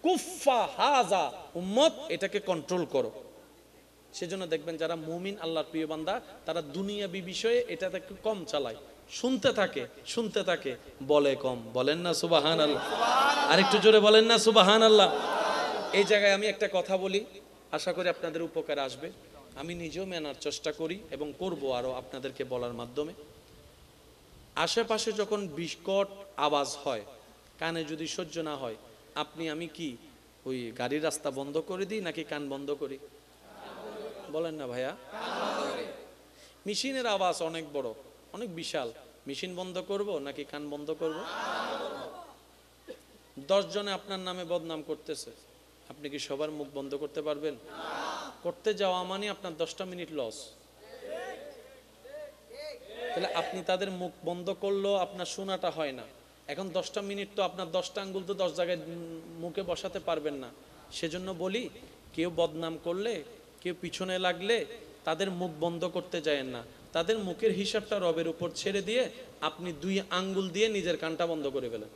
কুফা হাজা উম্মত, এটাকে কন্ট্রোল করো। সেজন্য দেখবেন যারা মুমিন আল্লাহর প্রিয় বান্দা তারা দুনিয়াবি বিষয়ে এটাতে একটু কম চালায়, শুনতে থাকে, বলে কম। বলেন না সুবহানাল্লাহ? আরেকটু জোরে বলেন না সুবহানাল্লাহ? এই জায়গায় আমি একটা কথা বলি, আশা করি আপনাদের উপকার আসবে। আমি নিজেও মেনার চেষ্টা করি এবং করব আরো আপনাদেরকে বলার মাধ্যমে। আশেপাশে যখন বিকট আওয়াজ হয়, কানে যদি সহ্য না হয়, আপনি আমি কি ওই গাড়ির রাস্তা বন্ধ করে দিই নাকি কান বন্ধ করি? বলেন না ভাইয়া? মেশিনের আওয়াজ অনেক বড়, অনেক বিশাল, মেশিন বন্ধ করব নাকি কান বন্ধ করব? 10 জনে আপনার নামে বদনাম করতেছে, আপনি কি সবার মুখ বন্ধ করতে পারবেন? করতে যাওয়া মানে আপনার 10টা মিনিট লস। তাহলে আপনি তাদের মুখ বন্ধ করলেও আপনার শোনাটা হয় না। এখন 10টা মিনিট তো আপনার 10টা আঙ্গুল তো 10 জায়গায় মুখে বসাতে পারবেন না। সেজন্য বলি, কেউ বদনাম করলে, কেউ পিছনে লাগলে তাদের মুখ বন্ধ করতে যায়েন না। তাদের মুখের হিসাবটা রবের উপর ছেড়ে দিয়ে আপনি 2 আঙ্গুল দিয়ে নিজের কানটা বন্ধ করে ফেলেন।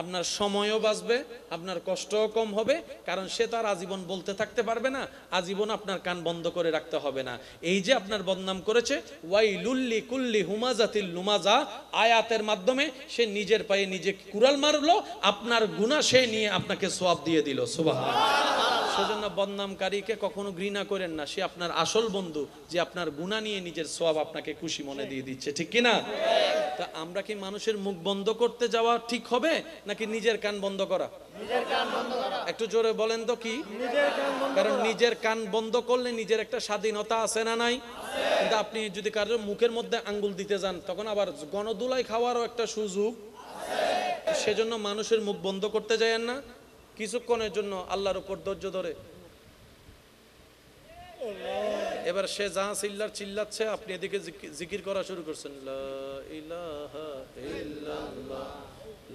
আপনার সময়ও বাঁচবে, আপনার কষ্টও কম হবে, কারণ সে তার আজীবন বলতে থাকতে পারবে না, আজীবন আপনার কান বন্ধ করে রাখতে হবে না। এই যে আপনার বদনাম করেছে, ওয়াইলুল্লি কুল্লি হুমাজাতিল লুমাজা, আয়াতের মাধ্যমে সে নিজের পায়ে নিজে কুড়াল মারলো, আপনার গুনাহ সে নিয়ে আপনাকে সওয়াব দিয়ে দিল। সুবহানাল্লাহ। সেজন্য বদনামকারীকে কখনো ঘৃণা করেন না, সে আপনার আসল বন্ধু, যে আপনার গুনাহ নিয়ে নিজের সওয়াব আপনাকে খুশি মনে দিয়ে দিচ্ছে, ঠিক কি না? তা আমরা কি মানুষের মুখ বন্ধ করতে যাওয়া ঠিক হবে নাকি নিজের কান বন্ধ করা? নিজের কান বন্ধ করা। একটু জোরে বলেন তো কি? নিজের কান বন্ধ করা। কারণ নিজের কান বন্ধ করলে নিজের একটা স্বাধীনতা আছে না নাই? কিন্তু আপনি যদি কারোর মুখের মধ্যে আঙ্গুল দিতে যান, তখন আবার গণদুলাই খাওয়ারও একটা সুযোগ। সেজন্য মানুষের মুখ বন্ধ করতে যায়েন না, কিছুক্ষণের জন্য আল্লাহর উপর ধৈর্য ধরে। এবার সে যা চিল্লাচ্ছে, আপনি এদিকে জিকির করা শুরু করছেন, লা ইলাহা ইল্লাল্লাহ,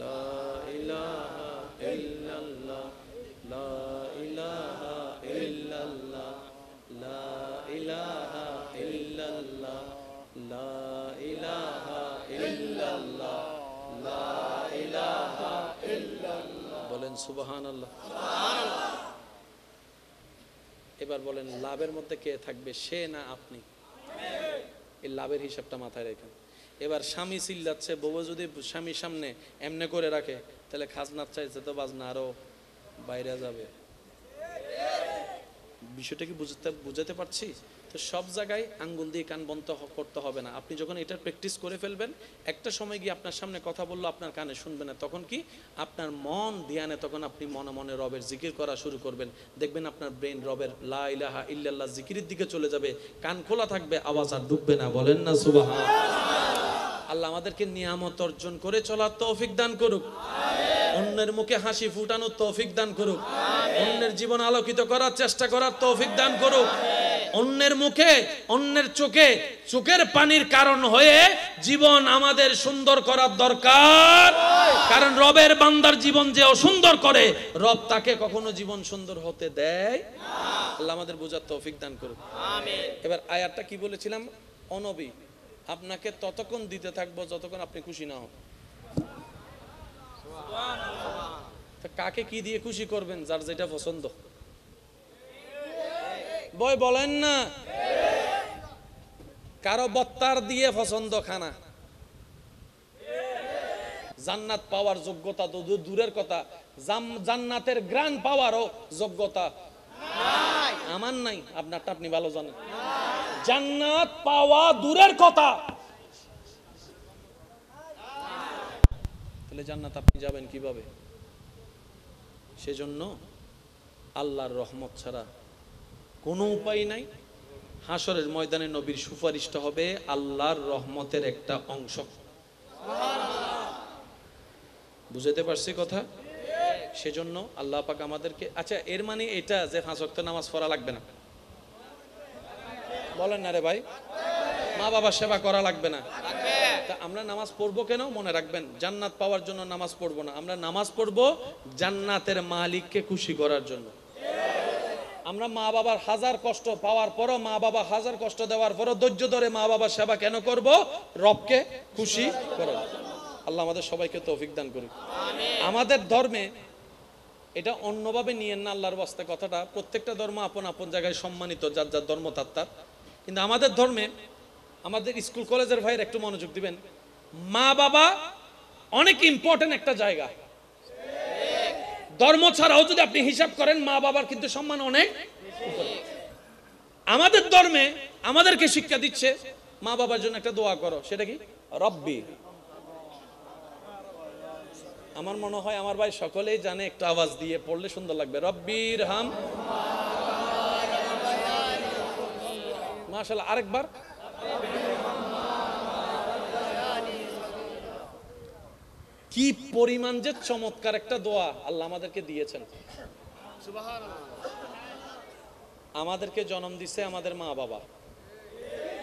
লা ইলাহা ইল্লাল্লাহ, লা ইলাহা ইল্লাল্লাহ, লা ইলাহা ইল্লাল্লাহ, লা ইলাহা ইল্লাল্লাহ, লা ইলাহা ইল্লাল্লাহ। বলেন সুবহানাল্লাহ। এবার বলেন লাভের মধ্যে কে থাকবে, সে না আপনি? এই লাভের হিসাবটা মাথায় রেখেন। এবার স্বামী চিল্লাচ্ছে, বউ যদি স্বামীর সামনে এমনে করে রাখে, তাহলে খাজনার চাইছে তো বাজনা আরো বাইরে যাবে। বিষয়টা কি বুঝাতে পারছি? তো সব জায়গায় আঙ্গুল দিয়ে কান বন্ধ করতে হবে না। আপনি যখন এটার প্র্যাকটিস করে ফেলবেন, একটা সময় গিয়ে আপনার সামনে কথা বললো আপনার কানে শুনবে না, তখন কি আপনার মন ধ্যানে, তখন আপনি মনে মনে রবের জিকির করা শুরু করবেন। দেখবেন আপনার ব্রেন রবের লা ইলাহা ইল্লাল্লাহ জিকিরের দিকে চলে যাবে, কান খোলা থাকবে, আওয়াজ আর ঢুকবে না। বলেন না সুবহানাল্লাহ। আল্লাহ আমাদেরকে নিয়ামত অর্জন করে চলার তৌফিক দান করুক, অন্যের মুখে হাসি ফুটানোর তৌফিক দান করুক, অন্যের জীবন আলোকিত করার চেষ্টা করার তৌফিক দান করুক, অন্যের মুখে, অন্যের চোখে চোখের পানির কারণ হয়ে জীবন আমাদের সুন্দর করার দরকার। কারণ রবের বান্দার জীবন যে অসুন্দর করে, রব তাকে কখনো জীবন সুন্দর হতে দেয় না। আল্লাহ আমাদের বোঝার তৌফিক দান করুক, আমিন। এবার আয়াতটা কি বলেছিলাম? অনবী আপনাকে ততক্ষণ দিতে থাকবো যতক্ষণ আপনি খুশি না হন। কাকে কি দিয়ে খুশি করবেন? যার যেটা পছন্দ। বই বলেন না, কারো বত্তার দিয়ে পছন্দ খানা। জান্নাত পাওয়ার যোগ্যতা তো দূরের কথা, জান্নাতের গ্রান পাওয়ারও যোগ্যতা আমার নাই, আপনারটা আপনি ভালো জানেন। জান্নাত পাওয়া দূরের কথা, তাহলে জান্নাত আপনি যাবেন কিভাবে? সেজন্য আল্লাহর রহমত ছাড়া কোনো উপায় নাই। হাসরের ময়দানে নবীর সুপারিশটা হবে আল্লাহর রহমতের একটা অংশ। বুঝাতে পারছি কথা? সেজন্য আল্লাহ পাক আমাদেরকে, আচ্ছা এর মানে এটা যে 5 ওয়াক্ত নামাজ পড়া লাগবে না? বলেন না রে ভাই, মা বাবার সেবা করা লাগবে না? তা আমরা নামাজ পড়বো কেন? মনে রাখবেন, জান্নাত পাওয়ার জন্য নামাজ পড়বো না, আমরা নামাজ পড়বো জান্নাতের মালিককে খুশি করার জন্য। আমরা মা বাবার হাজার কষ্ট পাওয়ার পরও, মা বাবা হাজার কষ্ট দেওয়ার পরও ধৈর্য ধরে মা বাবার সেবা কেন করব? রবকে খুশি করার। আল্লাহ আমাদের সবাইকে তৌফিক দান করুক। আমাদের ধর্মে এটা অন্যভাবে নিয়েন না, আল্লাহর ওয়াস্তে কথাটা। প্রত্যেকটা ধর্ম আপন আপন জায়গায় সম্মানিত, যার যার ধর্ম তার। কিন্তু আমাদের ধর্মে, আমাদের স্কুল কলেজের ভাইয়ের একটু মনোযোগ দিবেন, মা বাবা অনেক ইম্পর্টেন্ট একটা জায়গা। ধর্ম ছাড়াও যদি আপনি হিসাব করেন, মা বাবার কিন্তু সম্মান অনেক। আমাদের ধর্মে আমাদেরকে শিক্ষা দিচ্ছে মা বাবার জন্য একটা দোয়া করো। সেটা কি? রব্বি। আমার মনে হয় আমার ভাই সকলেই জানে, একটু আওয়াজ দিয়ে পড়লে সুন্দর লাগবে। রব্বির হাম। মাশাআল্লাহ, আরেকবার। কি পরিমাণ যে চমৎকার একটা দোয়া আল্লাহ আমাদেরকে দিয়েছেন। আমাদেরকে জন্ম দিছে আমাদের মা বাবা,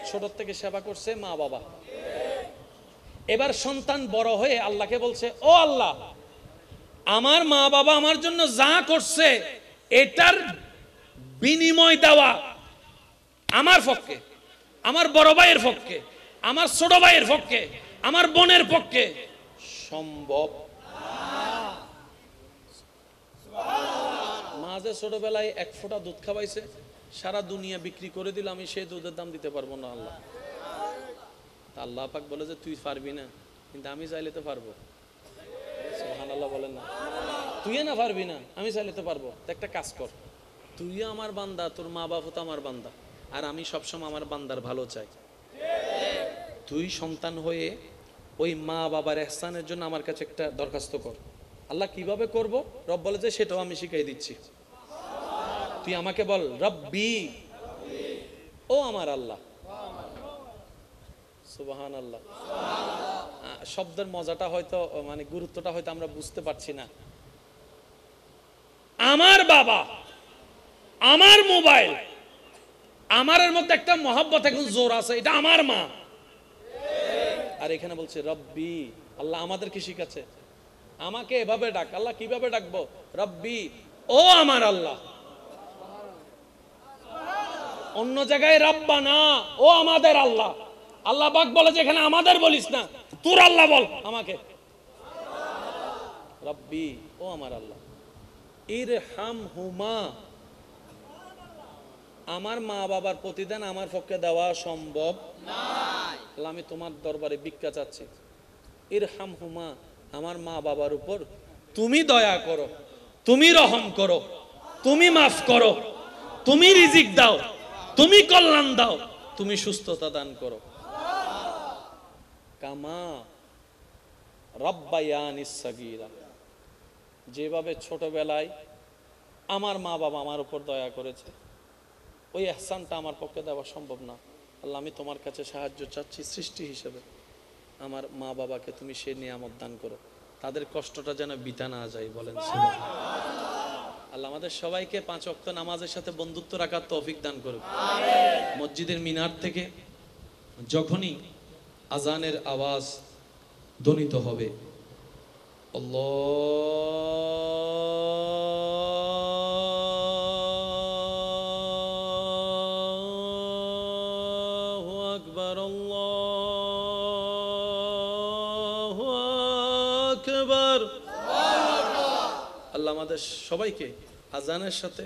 ছোট থেকে সেবা করছে মা বাবা। এবার সন্তান বড় হয়ে আল্লাহকে বলছে, ও আল্লাহ, আমার মা বাবা আমার জন্য যা করছে এটার বিনিময় দেওয়া আমার পক্ষে, আমার বড় ভাইয়ের পক্ষে, আমার ছোট ভাইয়ের পক্ষে, আমার বোনের পক্ষে সম্ভব। মা যে ছোটবেলায় 1 ফোঁটা দুধ খাওয়াইছে, সারা দুনিয়া বিক্রি করে দিলে আমি সেই দুধের দাম দিতে পারবো না। আল্লাহ আল্লাহ পাক বলে যে তুই পারবি না, কিন্তু আমি চাইলে তো পারবো। সুবহানাল্লাহ বলেন না? তুই না পারবি না, আমি চাইলে তো পারবো। একটা কাজ কর, তুই আমার বান্দা, তোর মা বাবা তো আমার বান্দা, আর আমি সবসময় আমার বান্দার ভালো চাই। তুই সন্তান হয়ে ওই মা বাবার ইহসানের জন্য আমার কাছে একটা দরখাস্ত কর। আল্লাহ কিভাবে করব? রব বলে যে সেটাও আমি শিখাই দিচ্ছি। তুই আমাকে বল, রব্বি, ও আমার আল্লাহ। সুবহানাল্লাহ। শব্দের মজাটা হয়তো, মানে গুরুত্বটা হয়তো আমরা বুঝতে পারছি না। আমার বাবা, আমার মোবাইল, আমারের মধ্যে একটা মহব্বত এখন জোর আছে, এটা আমার মা। আর এখানে বলছে রব্বি। আল্লাহ আমাদেরকে শিখাচ্ছে, আমাকে এভাবে ডাক। আল্লাহ কিভাবে ডাকবো? রব্বি, ও আমার আল্লাহ। অন্য জায়গায় রব্বানা, ও আমাদের আল্লাহ। আল্লাহ পাক বলে যে এখানে আমাদের বলিস না, তোর আল্লাহ বল আমাকে। রব্বি, ও আমার আল্লাহ। ইরহামহুমা, আমার মা বাবার প্রতিদান আমার পক্ষে দেওয়া সম্ভব নয়। আল্লাহ আমি তোমার দরবারে ভিক্ষা চাচ্ছি। ইরহামহুমা, আমার মা বাবার উপর তুমি দয়া করো, তুমি রহম করো, তুমি মাফ করো, তুমি রিজিক দাও, তুমি কল্যাণ দাও, তুমি সুস্থতা দান করো। কামা রাব্বায়ানিস সাগীরা, যেভাবে ছোটবেলায় আমার মা বাবা আমার উপর দয়া করেছে, ওই ইহসানটা আমার পক্ষে দেওয়া সম্ভব না। আল্লাহ আমি তোমার কাছে সাহায্য চাচ্ছি, সৃষ্টি হিসেবে আমার মা বাবাকে তুমি সে নিয়ামত দান করো, তাদের কষ্টটা যেন বিতা না যায়। বলেন আল্লাহ আমাদের সবাইকে 5 ওয়াক্ত নামাজের সাথে বন্ধুত্ব রাখার তৌফিক দান করুক। মসজিদের মিনার থেকে যখনই আজানের আওয়াজ ধ্বনিত হবে, আল্লাহু আকবার, আল্লাহু আকবার। আল্লাহ আমাদের সবাইকে আজানের সাথে,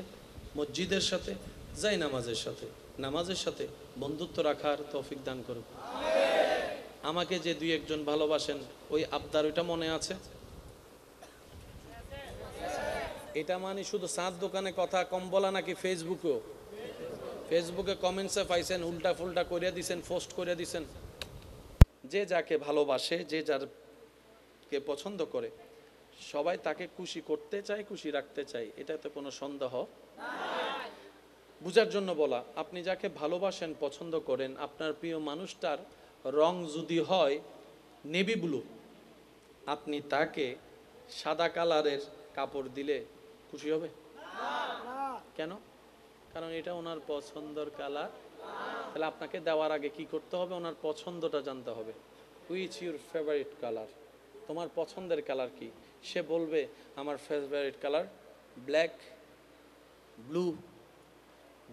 মসজিদের সাথে, যাই নামাজের সাথে বন্ধুত্ব রাখার তৌফিক দান করুক। আমাকে যে 2 একজন ভালোবাসেন, ওই আবদার, ওইটা মনে আছে? এটা মানে শুধু সাত দোকানে কথা কম বলা নাকি? ফেসবুকে কমেন্টসে পাইছেন, উল্টা ফুলটা করিয়া দিছেন, পোস্ট করিয়া দিছেন। যে যাকে ভালোবাসে, যে যারকে পছন্দ করে, সবাই তাকে খুশি করতে চায়, খুশি রাখতে চায়, এটাতে কোনো সন্দেহ বুঝার জন্য বলা। আপনি যাকে ভালোবাসেন, পছন্দ করেন, আপনার প্রিয় মানুষটার রং যদি হয় নেভি ব্লু, আপনি তাকে সাদা কালারের কাপড় দিলে খুশি হবে? কেন? কারণ এটা ওনার পছন্দের কালার। তাহলে আপনাকে দেওয়ার আগে কি করতে হবে? ওনার পছন্দটা জানতে হবে। Which your favourite colour? তোমার পছন্দের কালার কি? সে বলবে আমার favourite colour black, blue,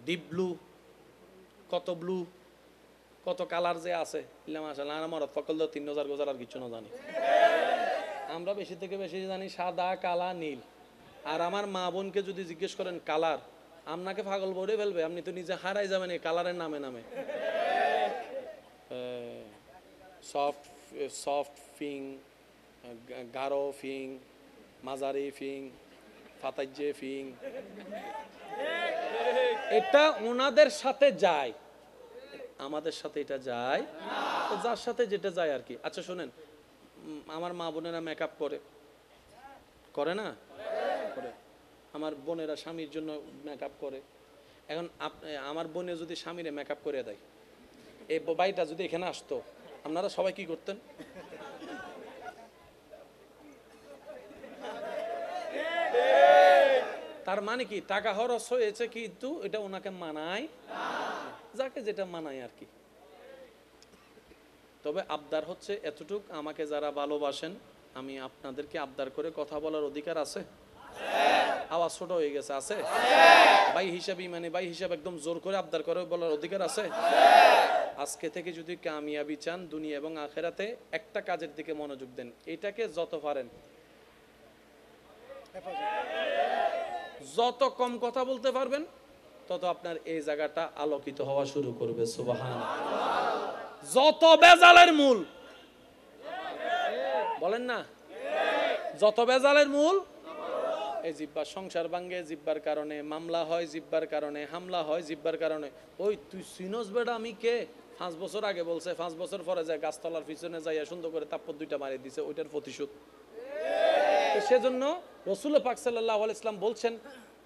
deep blue, কত কালার যে আছে। আমার ফকল 3000 গোজার আর কিছু না জানি। আমরা বেশি থেকে বেশি জানি সাদা, কালা, নীল। আর আমার মা বোনকে যদি জিজ্ঞেস করেন কালার, আপনাকে পাগল বলে ফেলবে। আপনি তো নিজে হারাই যাবেন এই কালারের নামে নামে। সফট ফিং, গাঢ় ফিং, মাঝারি ফিং, ফাতাজ্জে ফিং, এটা ওনাদের সাথে যায়, আমাদের সাথে এটা যায়। যার সাথে যেটা যায় আর কি। আচ্ছা শোনেন, আমার মা বোনেরা মেকআপ করে না? করে। আমার বোনেরা স্বামীর জন্য মেকআপ করে। এখন আমার বোনে যদি স্বামীরে মেকআপ করে দেয়, এই বাইটা যদি এখানে আসতো, আপনারা সবাই কি করতেন? তার মানে কি টাকা খরচ হয়েছে, কিন্তু এটা ওনাকে মানায়, যাকে যেটা মানায় আর কি। তবে আবদার হচ্ছে এতটুক, আমাকে যারা ভালোবাসেন, আমি আপনাদেরকে আবদার করে কথা বলার অধিকার আছে? আওয়াজ ছোট হয়ে গেছে, আছে? ভাই হিসাবে, মানে ভাই হিসাবে একদম জোর করে আবদার করে বলার অধিকার আছে? আজকে থেকে যদি কামিয়াবি চান দুনিয়া এবং আখেরাতে, একটা কাজের দিকে মনোযোগ দেন। এটাকে যত পারেন, যত কম কথা বলতে পারবেন, তত আপনার এই জায়গাটা আলোকিত হওয়া শুরু করবে। সুবহানাল্লাহ। যত বেজালের মূল, বলেন না, যত বেজালের মূল এই জিব্বা। সংসার ভাঙ্গে জিব্বার কারণে, মামলা হয় জিব্বার কারণে, হামলা হয় জিব্বার কারণে। ওই তুই সিনোস বেটা আমি কে? 5 বছর আগে বলছে, 5 বছর পরে যায় গাছতলার পিছনে যাইয়া সুন্দর করে তাপ্পর 2টা মারি দিছে, ওইটার প্রতিশোধ। সেজন্য রাসূল পাক সাল্লাল্লাহু আলাইহি ওয়াসাল্লাম বলছেন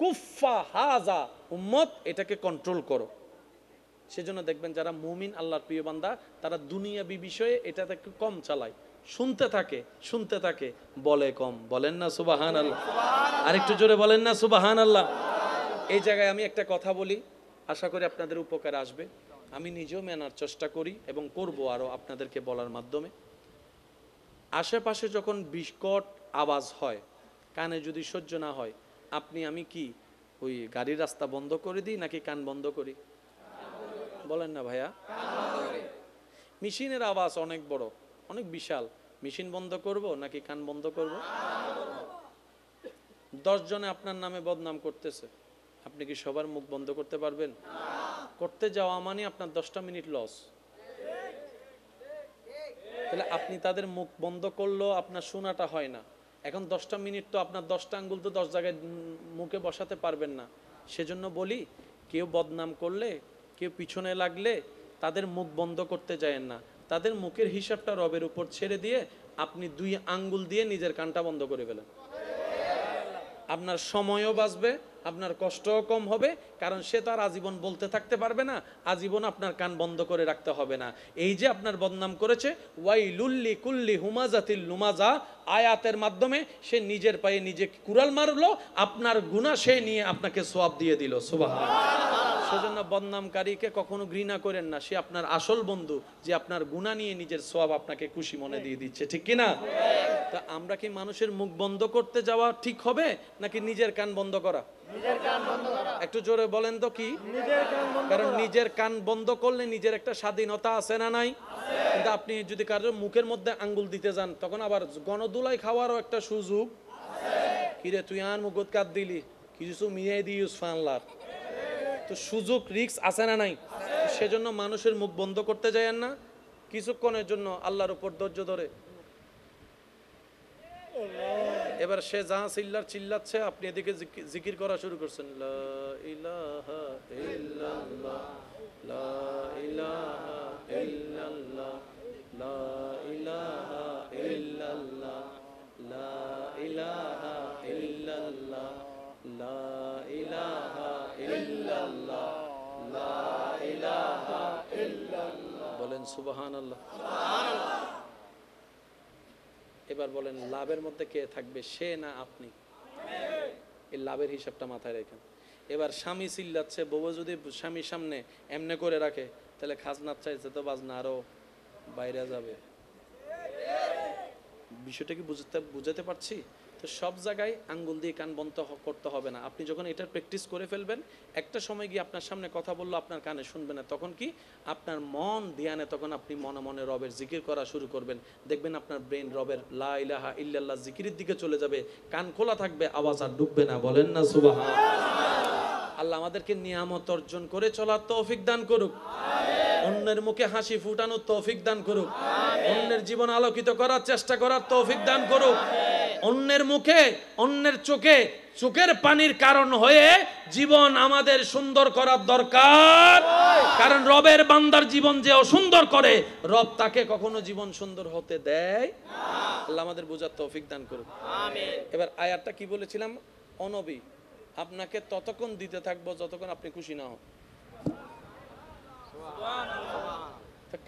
কুফা হাজা, উম্মত এটাকে কন্ট্রোল করো। সেজন্য দেখবেন যারা মুমিন, আল্লাহর প্রিয় বান্দা, তারা দুনিয়াবি বিষয়ে এটাতে একটু কম চালায়, শুনতে থাকে, বলে কম। বলেন না সুবহানাল্লাহ? আরেকটু জোরে বলেন না সুবহানাল্লাহ? এই জায়গায় আমি একটা কথা বলি, আশা করি আপনাদের উপকার আসবে। আমি নিজেও মেনার চেষ্টা করি এবং করব আরো আপনাদেরকে বলার মাধ্যমে। আশেপাশে যখন বিকট আওয়াজ হয়, কানে যদি সহ্য না হয়, আমি কি ওই গাড়ির রাস্তা বন্ধ করে দিই নাকি কান বন্ধ করি? বলেন না ভাইয়া? মেশিনের আওয়াজ অনেক বড়, অনেক বিশাল, মেশিন বন্ধ করব নাকি কান বন্ধ করব? 10 জনে আপনার নামে বদনাম করতেছে, আপনি কি সবার মুখ বন্ধ করতে পারবেন? করতে যাওয়া মানে আপনার 10টা মিনিট লস। তাহলে আপনি তাদের মুখ বন্ধ করলেও আপনার শোনাটা হয় না। এখন 10টা মিনিট তো আপনার 10টা আঙ্গুল তো 10 জায়গায় মুখে বসাতে পারবেন না। সেজন্য বলি, কেউ বদনাম করলে, কেউ পিছনে লাগলে তাদের মুখ বন্ধ করতে যায়েন না। তাদের মুখের হিসাবটা রবের উপর ছেড়ে দিয়ে আপনি 2 আঙ্গুল দিয়ে নিজের কানটা বন্ধ করে ফেলেন। আপনার সময়ও বাঁচবে, আপনার কষ্টও কম হবে, কারণ সে তো আর আজীবন বলতে থাকতে পারবে না, আজীবন আপনার কান বন্ধ করে রাখতে হবে না। এই যে আপনার বদনাম করেছে, ওয়াইলুল্লি কুল্লি হুমাজাতিল লুমাজা, আয়াতের মাধ্যমে সে নিজের পায়ে নিজে কুড়াল মারলো, আপনার গুনাহ সে নিয়ে আপনাকে সওয়াব দিয়ে দিল। সুবহানাল্লাহ। সেজন্য বদনামকারীকে কখনো ঘৃণা করেন না, সে আপনার আসল বন্ধু, যে আপনার গুনাহ নিয়ে নিজের সওয়াব আপনাকে খুশি মনে দিয়ে দিচ্ছে, ঠিক কি না? তা আমরা কি মানুষের মুখ বন্ধ করতে যাওয়া ঠিক হবে নাকি নিজের কান বন্ধ করা? নিজের কান বন্ধ করা। একটু জোরে বলেন তো কি? নিজের কান বন্ধ করা। কারণ নিজের কান বন্ধ করলে নিজের একটা স্বাধীনতা আছে না নাই? কিন্তু আপনি যদি কারোর মুখের মধ্যে আঙ্গুল দিতে যান, তখন আবার গণদুলাই খাওয়ারও একটা সুযোগ আছে। কিরে তুই আর মুখত কাট দিলি, কিছু মিয়াই দিউস ফানলার, তো সুযোগ রিস্ক আছে না নাই? সেজন্য মানুষের মুখ বন্ধ করতে যায়েন না। কিছুক্ষণের জন্য আল্লাহর উপর ধৈর্য ধরে, এবার সে যা চিল্লাচ্ছে, আপনি এদিকে জিকির করা শুরু করছেন, লা ইলাহা ইল্লাল্লাহ, লা ইলাহা ইল্লাল্লাহ, লা ইলাহা ইল্লাল্লাহ, লা ইলাহা সুবহানাল্লাহ। এবার বলেন লাভের মধ্যে কে থাকবে, সে না আপনি? এই লাভের হিসাবটা মাথায় রাখেন। এবার স্বামী চিল্লাচ্ছে, বউ যদি স্বামীর সামনে এমনে করে রাখে তাহলে খাজনার চাইছে তো বাজনা আরো বাইরে যাবে। বিষয়টা কি বুঝাতে পারছি? তো সব জায়গায় আঙ্গুল দিয়ে কান বন্ধ করতে হবে না। আপনি যখন এটা প্র্যাকটিস করে ফেলবেন, একটা সময় গিয়ে আপনার সামনে কথা বললো আপনার কানে শুনবে না, তখন কি আপনার মন ধ্যানে তখন আপনি মনে মনে রবের জিকির করা শুরু করবেন। দেখবেন আপনার ব্রেন রবের লা ইলাহা ইল্লাল্লাহ জিকিরের দিকে চলে যাবে, কান খোলা থাকবে, আওয়াজ আর ডুববে না। বলেন না সুবহানাল্লাহ। আল্লাহ আমাদেরকে নিয়ামত অর্জন করে চলার তৌফিক দান করুক, অন্যের মুখে হাসি ফুটানোর তৌফিক দান করুক, অন্যের জীবন আলোকিত করার চেষ্টা করার তৌফিক দান করুক, অন্যের মুখে অন্যের চোখে চোখের পানির কারণ হয়ে জীবন আমাদের সুন্দর করার দরকার। কারণ রবের বান্দার জীবন যে অসুন্দর করে, রব তাকে কখনো জীবন সুন্দর হতে দেয় না। আল্লাহ আমাদের বোঝার তৌফিক দান করুক, আমিন। এবার আয়াতটা কি বলেছিলাম? অনবী আপনাকে ততক্ষণ দিতে থাকবো যতক্ষণ আপনি খুশি না হন।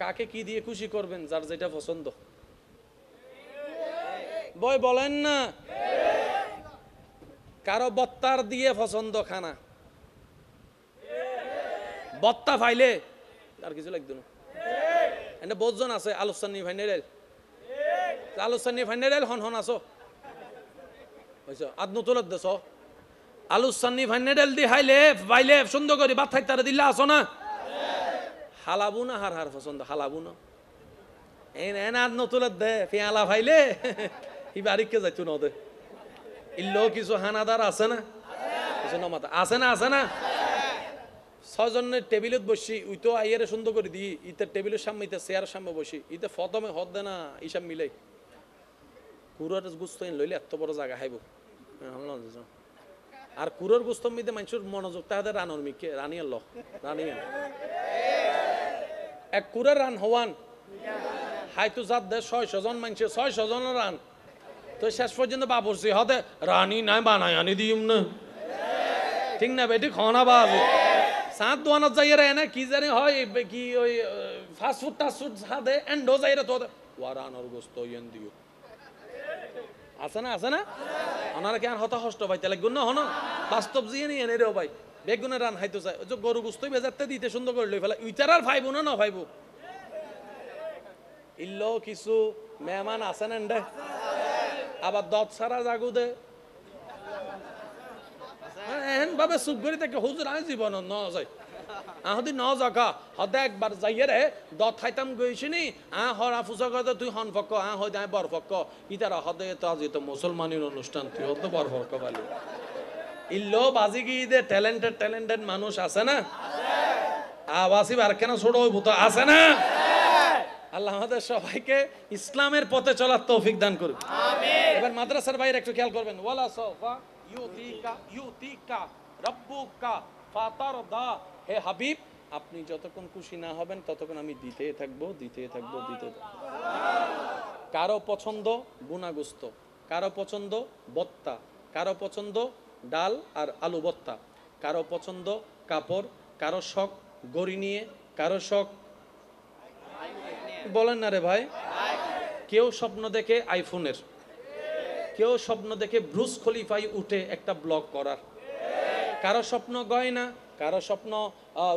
কাকে কি দিয়ে খুশি করবেন? যার যেটা পছন্দ। বয় বলেন না, কারো বত্তার দিয়ে পছন্দ খানা, বত্তা ফাইলে আর কিছু লাগতো না। এনে বহুজন আছে আলোচনী ফাইনাল, আলোচনী ফাইনাল হন হন আছো আদ নতুন দেশ আলোচনী ফাইনাল দি হাইলে বাইলে সুন্দর করে ভাত খাইতে দিল্লা আসো না, হালাবু না হার হার পছন্দ হালাবু না এন আদ নতুন দে পেয়ালা ফাইলে ই বাড়িকে যাইতো না ওদের ইল্লো কিছু হানাদার আছে না, কিছু নমাতা আছে না, আছে না। ছয়জনের টেবিলত বসি ওই তো আইয়ারে সুন্দর করে দিই, ইতে টেবিলের সামনে ইতে চেয়ারের সামনে বসি, ইতে ফতমে হদ দে না এইসব মিলাই কুড়ার গুস্ত লইলে এত বড় জায়গা খাইব। আর কুড়োর গুস্ত মিতে মানুষের মনোযোগ তাদের রানোর মিকে রানিয়ার ল রানিয়া এক কুড়ার রান হওয়ান হাইতু জাত দে 600 জন মানুষে 600 জনের রান তো শেষ পর্যন্ত বাবরছি হদে রানী নাই বানাই আনি দিম না, ঠিক না বেটি? খাওয়া বাবু সাত দোয়ানত যাইয়ে এনে কি জানি হয় কি ওই ফাস্ট ফুড টাস্ট ফুড সাদে এন্ডো যাইরে তো ওয়া রানোর গোস্ত ইয়েন দিও আছে না, আছে না। ওনারা কি আর হতা হষ্ট ভাই তাহলে গুণ হন বাস্তব জিয়ে নিয়ে এনে রেও ভাই বেগুনের রান হাইতো চাই ওই গরু গুস্তই বেজারতে দিতে সুন্দর করে লই ফেলা উইটার আর ভাইবো না ভাইবো ইল্লো কিছু মেহমান আছেন এন্ডে আবার দত সারা জাগু দে এহেন ভাবে চুপ করি থেকে হুজুর আমি জীবন ন যাই আহদি ন জাগা হদে একবার যাইয়ে রে দত খাইতাম গইছিনি হরা ফুসা কথা তুই হন ফক্ক হই দাই বর ফক্ক ইতারা হদে তো আজ তো মুসলমানের অনুষ্ঠান তুই হদ বর ফক্ক বালি ইল্লো বাজি গি দে ট্যালেন্টেড মানুষ আছে না, আবাসি বার কেন ছোট হইব তো আছে না। আল্লাহ আমাদের সবাইকে ইসলামের পথে চলার তৌফিক দান করুন, আমিন। এবার মাদ্রাসার বাইরে একটু খেয়াল করবেন, ওয়ালা সাফা ইউতিকা রাব্বুকা ফাতারদা, হে হাবিব আপনি যতক্ষণ খুশি না হবেন ততক্ষণ আমি দিতে থাকবো। কারো পছন্দ গুনাগুস্ত, কারো পছন্দ বত্তা, কারো পছন্দ ডাল আর আলু বত্তা, কারো পছন্দ কাপড়, কারো শখ গড়ি নিয়ে, কারো শখ বলেন না রে ভাই, কেউ স্বপ্ন দেখে আইফোনের, কেউ স্বপ্ন দেখে ব্রুস খলিফায় উঠে একটা ব্লগ করার, কারো স্বপ্ন গয়না, কারো স্বপ্ন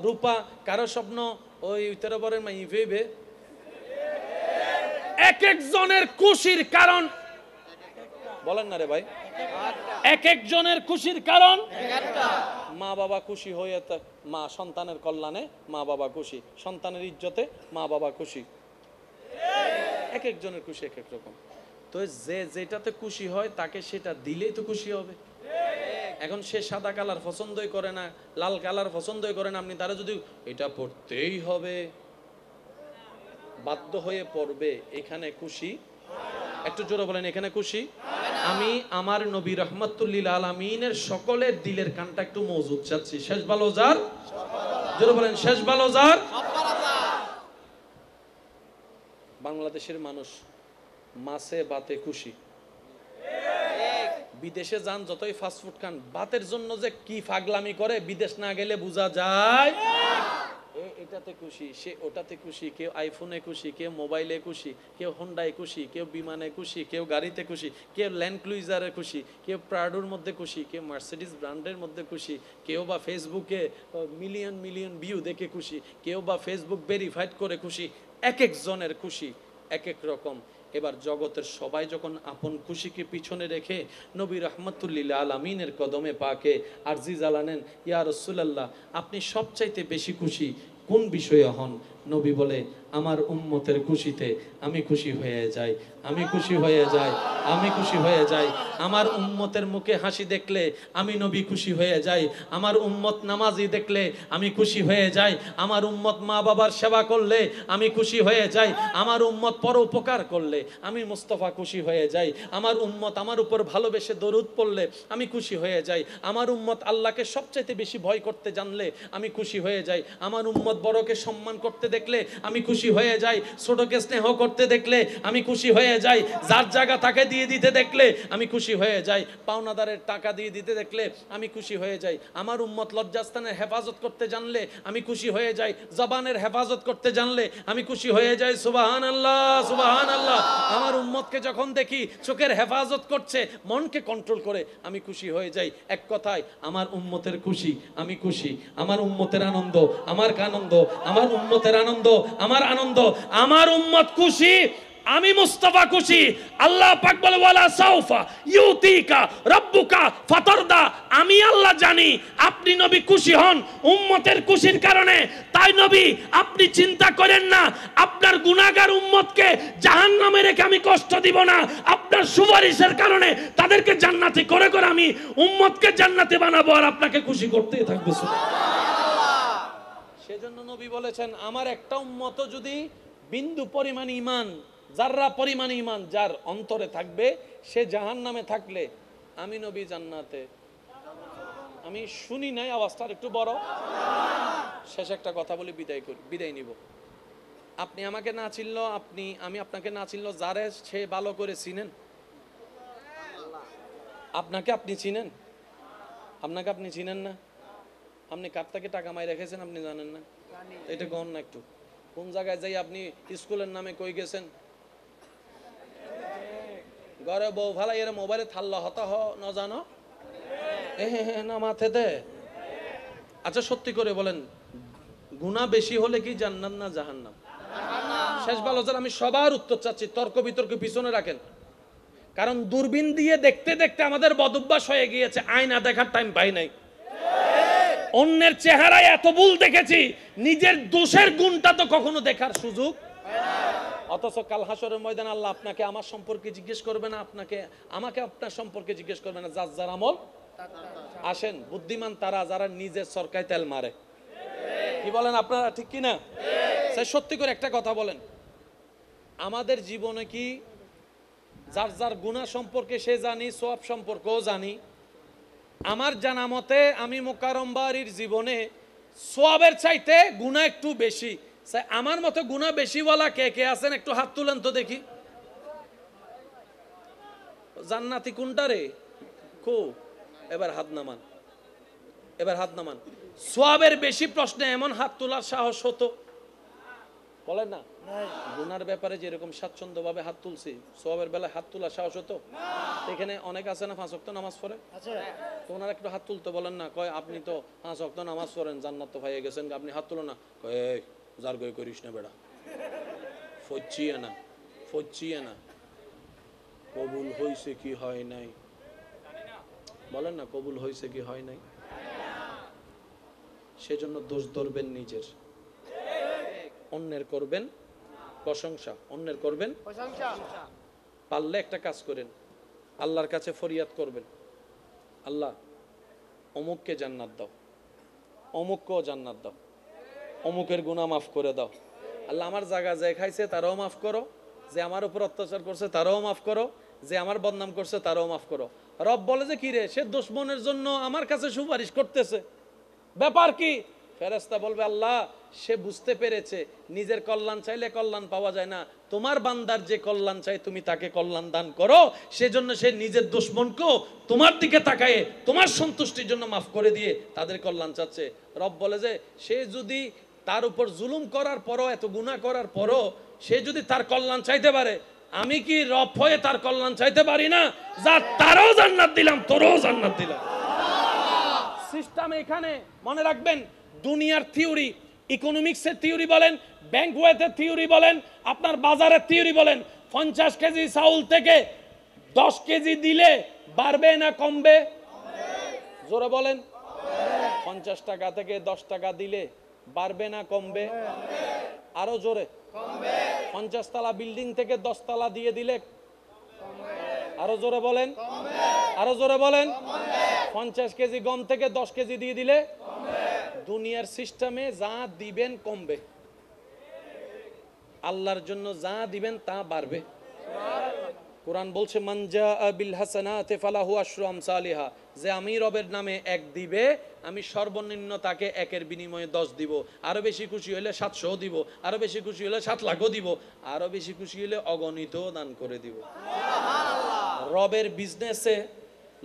রূপা, কারো স্বপ্ন ওই উত্তরবরের মাই ভেবে। এক একজনের খুশির কারণ বলেন না রে ভাই, এক একজনের খুশির কারণ মা বাবা খুশি হয়ে মা সন্তানের কল্যাণে মা বাবা খুশি, সন্তানের ইজ্জতে মা বাবা খুশি, এক একজনের খুশি এক এক রকম। তো যে যেটাতে খুশি হয় তাকে সেটা দিলেই তো খুশি হবে। এখন সে সাদা কালার পছন্দই করে না, লাল কালার পছন্দই করে না, আপনি তারা যদি এটা পড়তেই হবে বাধ্য হয়ে পড়বে, এখানে খুশি, একটু জোরে বলেন এখানে খুশি। আমি আমার নবী রহমাতুল্লিল আলামিনের সকলের দিলের কানটা একটু মজুদ চাচ্ছি, শেষ ভালো যার, জোরে বলেন শেষ ভালো যার। বাংলাদেশের মানুষ মাছে ভাতে খুশি, বিদেশে যান যতই ফাস্টফুড খান ভাতের জন্য যে কি ফাগলামি করে বিদেশ না গেলে বোঝা যায়। এটাতে খুশি, সে ওটাতে খুশি, কেউ আইফোনে খুশি, কেউ মোবাইলে খুশি, কেউ হোন্ডায় খুশি, কেউ বিমানে খুশি, কেউ গাড়িতে খুশি, কেউ ল্যান্ড ক্রুইজারে খুশি, কেউ প্রাডোর মধ্যে খুশি, কেউ মার্সিডিজ ব্র্যান্ডের মধ্যে খুশি, কেউ বা ফেসবুকে মিলিয়ন মিলিয়ন ভিউ দেখে খুশি, কেউ বা ফেসবুক ভেরিফাইড করে খুশি। এক একজনের খুশি এক এক রকম। এবার জগতের সবাই যখন আপন খুশিকে পিছনে রেখে নবী রহমতুল্লিল আলামিনের কদমে পাকে আরজি জ্বালানেন, ইয়া রাসূলুল্লাহ আপনি সবচাইতে বেশি খুশি কোন বিষয়ে হন? নবী বলে, আমার উম্মতের খুশিতে আমি খুশি হয়ে যাই, আমি খুশি হয়ে যাই, আমি খুশি হয়ে যাই। আমার উম্মতের মুখে হাসি দেখলে আমি নবী খুশি হয়ে যাই। আমার উম্মত নামাজি দেখলে আমি খুশি হয়ে যাই। আমার উম্মত মা বাবার সেবা করলে আমি খুশি হয়ে যাই। আমার উম্মত পরোপকার করলে আমি মুস্তাফা খুশি হয়ে যাই। আমার উম্মত আমার উপর ভালোবেসে দরুদ পড়লে আমি খুশি হয়ে যাই। আমার উম্মত আল্লাহকে সবচাইতে বেশি ভয় করতে জানলে আমি খুশি হয়ে যাই। আমার উম্মত বড়কে সম্মান করতে দেখলে আমি খুশি হয়ে যাই। ছোটকে স্নেহ করতে দেখলে আমি খুশি হয়ে যাই। যার জায়গা তাকে দিয়ে দিতে দেখলে আমি খুশি হয়ে যাই। পাওনাদারের টাকা দিয়ে দিতে দেখলে আমি খুশি হয়ে যাই। আমার উম্মত লজ্জাস্থানের হেফাজত করতে জানলে আমি খুশি হয়ে যাই। জবানের হেফাজত করতে জানলে আমি খুশি হয়ে যাই। সুবহানাল্লাহ, সুবহানাল্লাহ। আমার উম্মতকে যখন দেখি চোখের হেফাজত করছে, মনকে কন্ট্রোল করে, আমি খুশি হয়ে যাই। এক কথায় আমার উম্মতের খুশি আমি খুশি, আমার উম্মতের আনন্দ আমার আনন্দ, আমার উম্মতের আনন্দ আমার আনন্দ। আমার উম্মত খুশি, আমি মুস্তাফা খুশি। আল্লাহ পাক বলে, ওয়ালা সাউফা ইউতিকা রাব্বুকা ফাতারদা। আমি আল্লাহ জানি আপনি নবী খুশি হন উম্মতের খুশির কারণে। তাই নবী আপনি চিন্তা করেন না, আপনার গুনাহগার উম্মতকে জাহান্নামে রেখে আমি কষ্ট দিব না। আপনার সুপারিশের কারণে তাদেরকে জান্নাতি করে করে আমি উম্মতকে জান্নাতে বানাবো, আর আপনাকে খুশি করতেই থাকবো। সেজন্য নবী বলেছেন, আমার একটা উম্মত যদি বিন্দু পরিমাণ ঈমান, যাররা পরিমাণ ঈমান যার অন্তরে থাকবে, সে জাহান্নামে থাকলে আমি নবী জান্নাতে। আমি শুনি নাই, আওয়াজটা একটু বড়। শেষ একটা কথা বলে বিদায় নিব। আপনি আমাকে না চিনল, আমি আপনাকে না চিনল, যারে সে ভালো করে চিনেন। আপনাকে আপনি চিনেন, আপনাকে আপনি চিনেন না। আপনি কার থেকে টাকা মাই রেখেছেন আপনি জানেন না? এটা কন না একটু। কোন জায়গায় যাই আপনি স্কুলের নামে কই গেছেন? ঘরে বউ ভালাই এর মোবাইলে থাল্লা হতা ন জানো না মাথে দে। আচ্ছা সত্যি করে বলেন, গুনাহ বেশি হলে কি জান্নাত না জাহান্নাম? শেষ ভালো স্যার, আমি সবার উত্তর চাচ্ছি, তর্ক বিতর্ক পিছনে রাখেন। কারণ দূরবীন দিয়ে দেখতে দেখতে আমাদের বদভ্যাস হয়ে গিয়েছে, আয়না দেখার টাইম পাই নাই। অন্যের চেহারায় এত ভুল দেখেছি, নিজের দোষের গুণটা তো কখনো দেখার সুযোগ। অথচ কাল হাসরের ময়দানে আল্লাহ আপনাকে আমার সম্পর্কে জিজ্ঞেস করবে না, আমাকে আপনার সম্পর্কে জিজ্ঞেস করবে না। যার যার আমল। আসেন, বুদ্ধিমান তারা যারা নিজের সরকায় তেল মারে। কি বলেন আপনারা, ঠিক কি না? সত্যি করে একটা কথা বলেন, আমাদের জীবনে কি যার যার গুনাহ সম্পর্কে সে জানি, সওয়াব সম্পর্কেও জানি? আমার জানা মতে আমি মোকাররম বাড়ির জীবনে সওয়াবের চাইতে গুনাহ একটু বেশি। আমার মতো গুনাহ বেশি বলা কে কে আছেন? একটু হাত তুলেন তো দেখি। জান্নাতি কোনটা রে? কো এবার হাত নামান, এবার হাত নামান। সওয়াবের বেশি প্রশ্নে এমন হাত তোলার সাহস হতো? বলেন না। গুনার ব্যাপারে যেরকম স্বাচ্ছন্দ্যভাবে হাত তুলছি, সওয়াবের বেলায় হাত তোলার সাহস হতো? এখানে অনেক আছে না 5 ওয়াক্ত নামাজ পড়ে, তো ওনারা একটু হাত তুলতে বলেন না। কয় আপনি তো 5 ওয়াক্ত নামাজ পড়েন, জান্নাত তো পাইয়ে গেছেন, আপনি হাত তুলো না। কয় যার গই করিস না বেড়া, ফচ্ছিয়ে না, ফচ্ছিয়ে না। কবুল হইছে কি হয় নাই বলেন না, কবুল হইছে কি হয় নাই? সেজন্য দোষ ধরবেন নিজের, অন্যের করবেন প্রশংসা, অন্যের করবেন প্রশংসা। পারলে একটা কাজ করেন, আল্লাহর কাছে ফরিয়াদ করবেন, আল্লাহ অমুককে জান্নাত দাও, অমুককেও জান্নাত দাও, অমুকের গুনাহ মাফ করে দাও। আল্লাহ আমার জায়গা যে খাইছে তারাও মাফ করো, যে আমার উপর অত্যাচার করছে তারাও মাফ করো, যে আমার বদনাম করছে তারাও মাফ করো। রব বলে যে কি রে, সে দুশমনের জন্য আমার কাছে সুপারিশ করতেছে, ব্যাপার কি? ফেরেশতা বলবে, আল্লাহ সে বুঝতে পেরেছে নিজের কল্যাণ চাইলে কল্যাণ পাওয়া যায় না, তোমার বান্দার যে কল্যাণ চাই তুমি তাকে কল্যাণ দান করো, সেজন্য সে নিজের দুশমনকেও তোমার দিকে তাকায়ে তোমার সন্তুষ্টির জন্য মাফ করে দিয়ে তাদের কল্যাণ চাচ্ছে। রব বলে যে সে যদি তার উপর জুলুম করার পরও, এত গুনাহ করার পরও সে যদি তার কল্যাণ চাইতে পারে, আমি কি রব হয়ে তার কল্যাণ চাইতে পারি না? যা তারও জান্নাত দিলাম, তোরও জান্নাত দিলাম। সিস্টেম এখানে মনে রাখবেন, দুনিয়ার থিওরি, ইকোনমিক্সের থিওরি বলেন, ব্যাংক ওয়েথের থিওরি বলেন, আপনার বাজারের থিওরি বলেন, 50 কেজি চাউল থেকে 10 কেজি দিলে বাড়বে না কমবে? জোরে বলেন। 50 টাকা থেকে 10 টাকা দিলে বাড়বে না কমবে? আরো জোরে। 50 তলা বিল্ডিং থেকে 10 তলা দিয়ে দিলে? আরো জোরে বলেন। আরো জোরে বলেন। 50 কেজি গম থেকে 10 কেজি দিয়ে দিলে? দুনিয়ার সিস্টেমে যা দিবেন কমবে, আল্লাহর জন্য যা দিবেন তা বাড়বে। কোরআন বলছে, মান জাআ বিল হাসানাতি ফালাহু আশরু আমসালিহা, যে আমি রবের নামে 1 দিবে, আমি সর্বনিম্ন তাকে 1-এর বিনিময়ে 10 দিব। আরো বেশি খুশি হলে 700 দিব, আরো বেশি খুশি হলে 7 লাখও দিব, আরো বেশি খুশি হলে অগণিত দান করে দিব। রবের বিজনেসে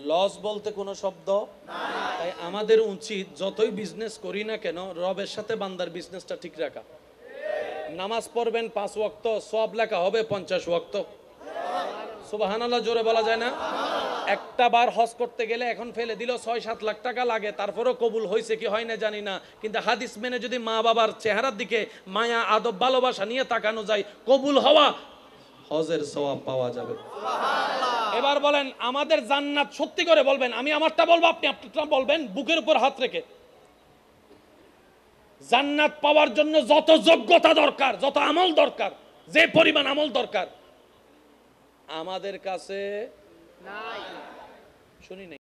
লস বলতে কোনো শব্দ নাই। তাই আমাদের উচিত যতই বিজনেস করি না কেন, রবের সাথে বান্দার বিজনেসটা ঠিক রাখা। নামাজ পড়বেন 5 ওয়াক্ত, সওয়াব লেখা হবে 50 ওয়াক্ত। সুবহানাল্লাহ জোরে বলা যায় না? একটা বার হজ করতে গেলে এখন ফেলে দিল 6-7 লাখ টাকা লাগে, তারপরেও কবুল হয়েছে কি হয় না জানি না, কিন্তু হাদিস মেনে যদি মা বাবার চেহারার দিকে মায়া আদব ভালোবাসা নিয়ে তাকানো যায়, কবুল হওয়া হজের সওয়াব পাওয়া যাবে। এবার বলেন, আমাদের জান্নাত সত্যি করে বলবেন, আমি আমারটা বলবো, আপনি আপনারটা বলবেন, বুকের উপর হাত রেখে। জান্নাত পাওয়ার জন্য যত যোগ্যতা দরকার, যত আমল দরকার, যে পরিমাণ আমল দরকার আমাদের কাছে নাই। শুনি নাই।